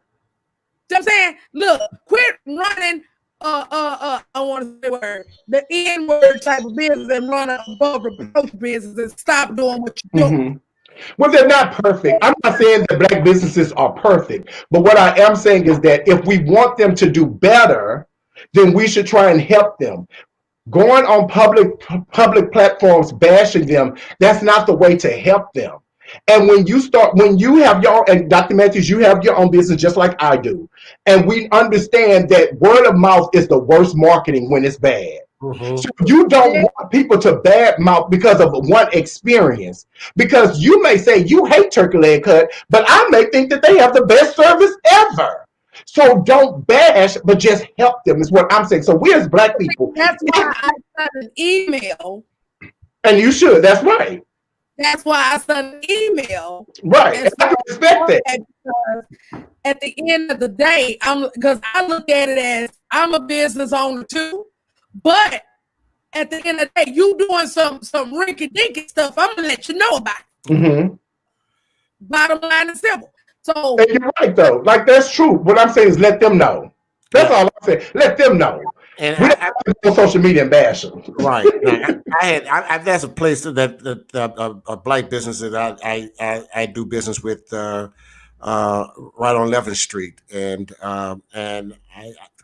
So I'm saying, look, quit running I want to say the N-word type of business and run above reproach business and stop doing what you're doing. Well, they're not perfect. I'm not saying that black businesses are perfect, but what I am saying is that if we want them to do better, then we should try and help them. Going on public platforms bashing them, that's not the way to help them. And when you have and Dr. Matthews, you have your own business just like I do. And we understand that word of mouth is the worst marketing when it's bad. Mm-hmm. So you don't want people to bad mouth because of one experience. Because you may say you hate turkey leg cut, but I may think that they have the best service ever. So don't bash, but just help them is what I'm saying. So we as Black people, That's why I sent an email. and you should. That's right. That's why I sent an email. Right. And I can respect that. because at the end of the day, because I look at it as I'm a business owner too, but at the end of the day, you doing some rinky dinky stuff, I'm gonna let you know about it. Mm-hmm. Bottom line is simple. So And you're right though. Like that's true. What I'm saying is let them know. That's all I'm saying. Let them know. And We don't have to go on social media and bash them. right. That's a place that a Black business that I do business with right on 11th Street, and I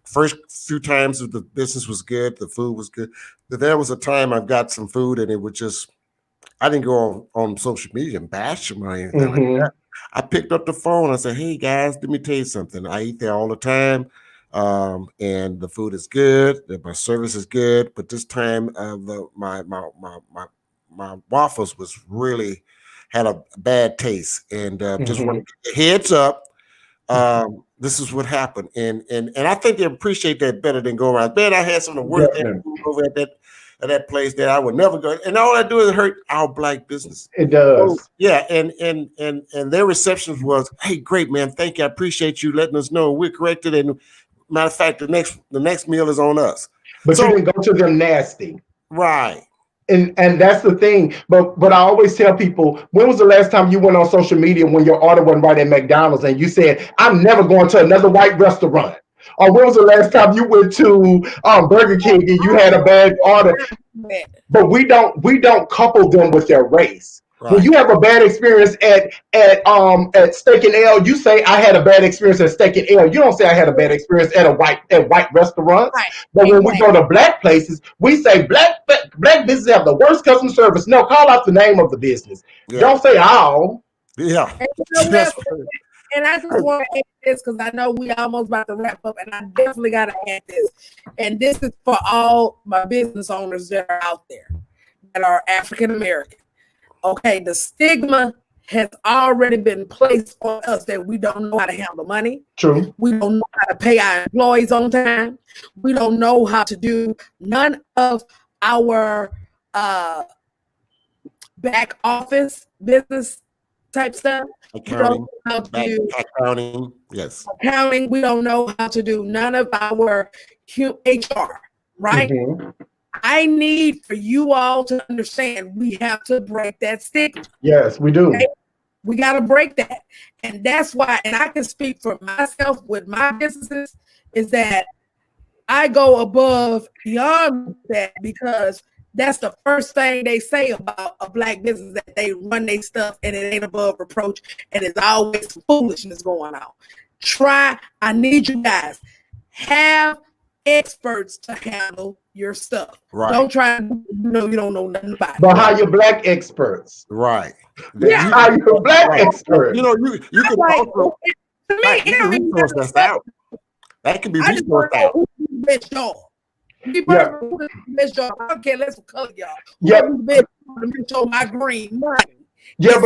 first few times the business was good, the food was good, but there was a time I got some food and it was just I didn't go on social media and bash them or anything like that. I picked up the phone. I said, "Hey guys, let me tell you something. I eat there all the time, and the food is good. My service is good. But this time, my waffles was really had a bad taste, and just want to get heads up. This is what happened, and I think they appreciate that better than go around. Man, I had some of the worst food over at that place that I would never go. And all I do is hurt our Black business. It does. So, yeah, and their reception was, "Hey, great man, thank you. I appreciate you letting us know we're corrected." And matter of fact, the next meal is on us. But you didn't go to them nasty. Right. And that's the thing. But I always tell people, when was the last time you went on social media when your order wasn't right at McDonald's and you said, "I'm never going to another white restaurant"? Or when was the last time you went to Burger King and you had a bad order? But we don't couple them with their race. Right. When you have a bad experience at Steak and Ale, you say I had a bad experience at Steak and Ale. You don't say I had a bad experience at white restaurants. Right. But when we go to Black places, we say Black businesses have the worst customer service. No, call out the name of the business. Yeah. Don't say all. Yeah. And I just want to add this because I know we almost about to wrap up, and I definitely got to add this. And this is for all my business owners that are out there that are African American. Okay, the stigma has already been placed on us that we don't know how to handle money. True. We don't know how to pay our employees on time. We don't know how to do none of our back office business type stuff. Accounting, yes. Accounting, we don't know how to do none of our HR, right? Mm-hmm. I need for you all to understand we have to break that stigma. Yes, we do. Okay? We got to break that. And that's why, and I can speak for myself with my businesses, is that I go above beyond that because that's the first thing they say about a Black business, that they run their stuff and it ain't above reproach and there's always foolishness going on. I need you guys, have experts to handle your stuff. Right. Don't try to you don't know nothing about it. But hire black experts. Right. Yeah, hire black experts. You can also resource that's out. That can be resourced out. Best job. Best job. I don't care. Let's color y'all. Yeah. Best job, my green money. Yeah,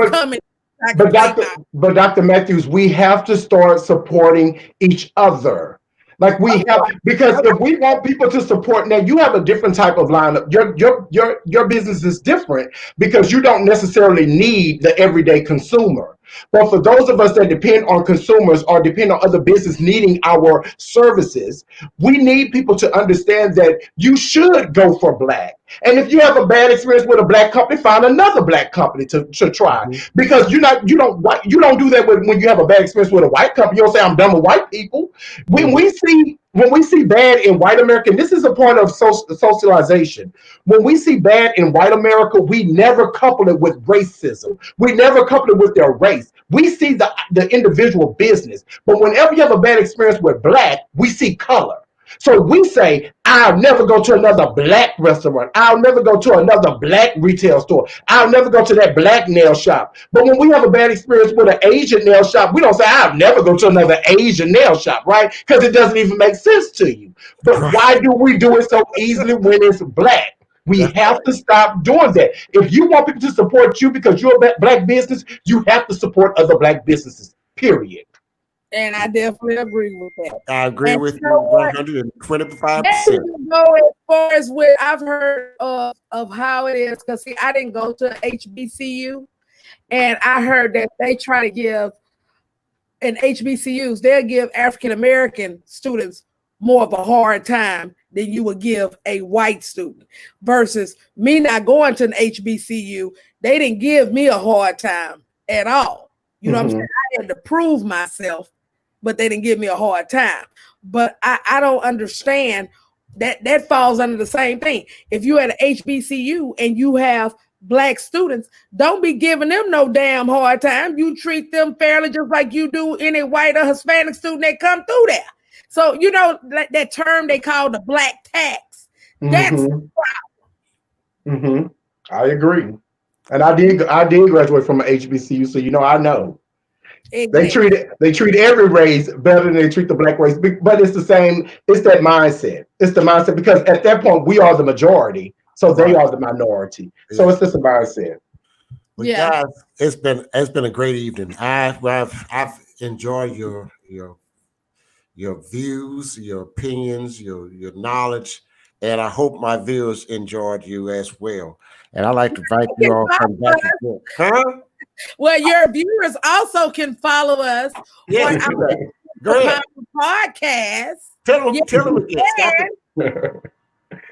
but Dr. Matthews, we have to start supporting each other. Like we have, because if we want people to support, now you have a different type of lineup. Your business is different because you don't necessarily need the everyday consumer. But for those of us that depend on consumers or depend on other business needing our services, we need people to understand that you should go for black. And if you have a bad experience with a black company, find another black company to try. Because you don't do that when you have a bad experience with a white company. You don't say I'm done with white people. When we see bad in white America, and this is a point of socialization. When we see bad in white America, we never couple it with racism. We never couple it with their race. We see the individual business. But whenever you have a bad experience with black, we see color. So we say, I'll never go to another black restaurant. I'll never go to another black retail store. I'll never go to that black nail shop. But when we have a bad experience with an Asian nail shop, we don't say, I'll never go to another Asian nail shop, right? Because it doesn't even make sense to you. But why do we do it so easily when it's black? We have to stop doing that. If you want people to support you because you're a black business, you have to support other black businesses, period. And I definitely agree with that. I agree And with you you know what? 125%. That even go as far as what I've heard of how it is. Because see, I didn't go to HBCU, and I heard that they try to give in HBCUs, they'll give African American students more of a hard time than you would give a white student. Versus me not going to an HBCU, they didn't give me a hard time at all. You know what I'm saying? I had to prove myself, but they didn't give me a hard time. But I don't understand that falls under the same thing. If you at an HBCU and you have Black students, don't be giving them no damn hard time. You treat them fairly just like you do any white or Hispanic student that come through there. So, you know, that term they call the black tax. That's I agree. And I did graduate from an HBCU, so you know I know. exactly. They treat every race better than they treat the Black race. But it's the same, it's that mindset. It's the mindset because at that point we are the majority. So they are the minority. So it's just a mindset. But guys, it's been a great evening. I've enjoyed your views, your opinions, your knowledge, and I hope my viewers enjoyed you as well. And I'd like to invite you all to come back again. Huh? Well, your viewers also can follow us Yeah, on go ahead. podcast. Tell them again.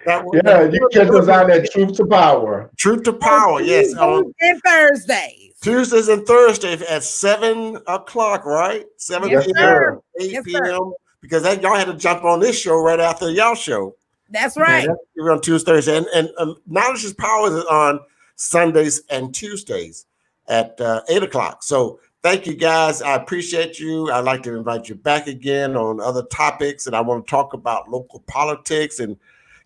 Yeah, you can catch us out at Truth to Power. Truth to Power, yes. And Thursdays. Tuesdays and Thursdays at 7 o'clock, right? 7 Yes, p.m., sir. 8 p.m. Because y'all had to jump on this show right after y'all show. That's right. We're on Tuesdays. And Knowledge is Power is on Sundays and Tuesdays at 8 o'clock. So thank you, guys. I appreciate you. I'd like to invite you back again on other topics. And I want to talk about local politics and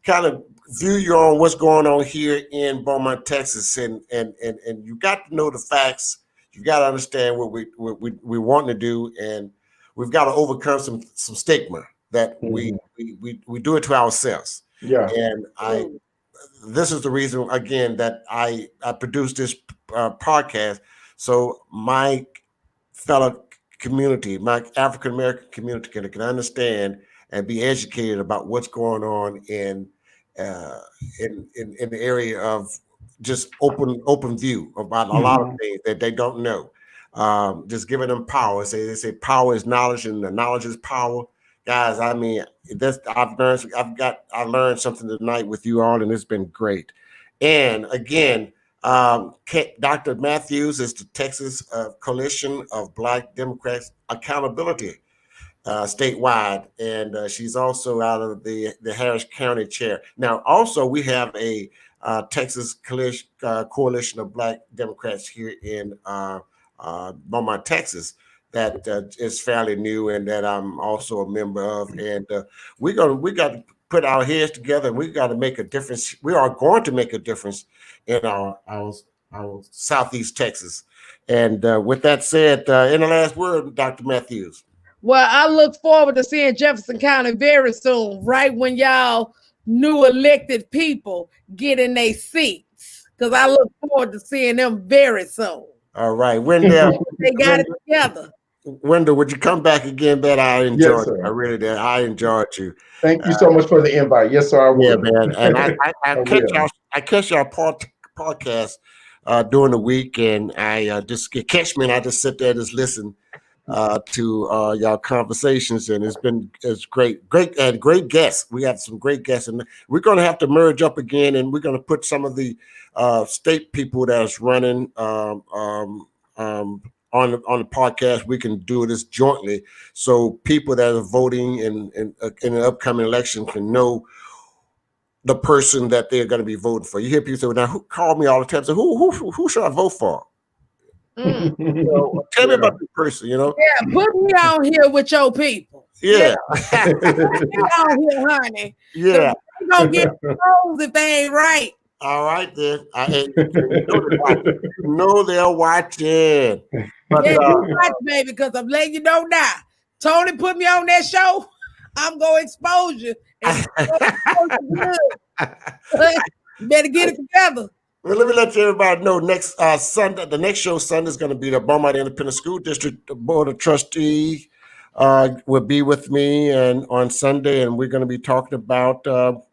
kind of view you on what's going on here in Beaumont, Texas. And you got to know the facts. You got to understand what we want to do. And we've got to overcome some stigma that we do it to ourselves. Yeah. And this is the reason again that I produced this podcast. So my fellow community, my African American community can understand and be educated about what's going on in the area of just open view about a lot of things that they don't know. Just giving them power. They say power is knowledge, and the knowledge is power. Guys, I mean, I learned something tonight with you all, and it's been great. And again, Dr. Matthews is the Texas Coalition of Black Democrats Accountability statewide, and she's also out of the Harris County chair. Now, also we have a Texas Coalition of Black Democrats here in Beaumont, Texas, that is fairly new and that I'm also a member of. And we got to put our heads together, and we got to make a difference. We are going to make a difference in our Southeast Texas. And with that said, in the last word, Dr. Matthews. Well, I look forward to seeing Jefferson County very soon, right when y'all new elected people get in their seats, because I look forward to seeing them very soon. All right, Wendell. They got it together. Wendell, would you come back again? That I enjoyed. Yes, I really did. I enjoyed you. Thank you so much for the invite. Yes, sir. I will. Yeah, man. And I catch y'all podcast during the week, and I just catch me, and I just sit there and just listen to y'all conversations, and it's great and great guests. We have some great guests, and we're going to have to merge up again, and we're going to put some of the state people that's running on the podcast. We can do this jointly, so people that are voting in the upcoming election can know the person that they're going to be voting for. You hear people say, "Now, who call me all the time?" Say, who should I vote for? Tell me about the person, Yeah, put me on here with your people. Yeah. Put me on here, honey. Yeah. They gonna get exposed if they ain't right. All right, then. No, they're watching. But, yeah, you watch, baby, because I'm letting you know now. Tony put me on that show. I'm gonna expose you. You better get it together. Well, let me let everybody know Sunday, the next show Sunday is going to be the Beaumont Independent School District Board of Trustees will be with me and on Sunday, and we're going to be talking about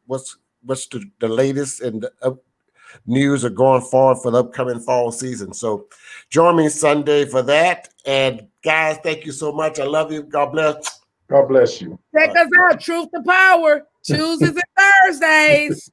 what's the latest and the news are going forward for the upcoming fall season. So join me Sunday for that. And guys, thank you so much. I love you. God bless. God bless you. Check us out. Truth to Power. Tuesdays and Thursdays.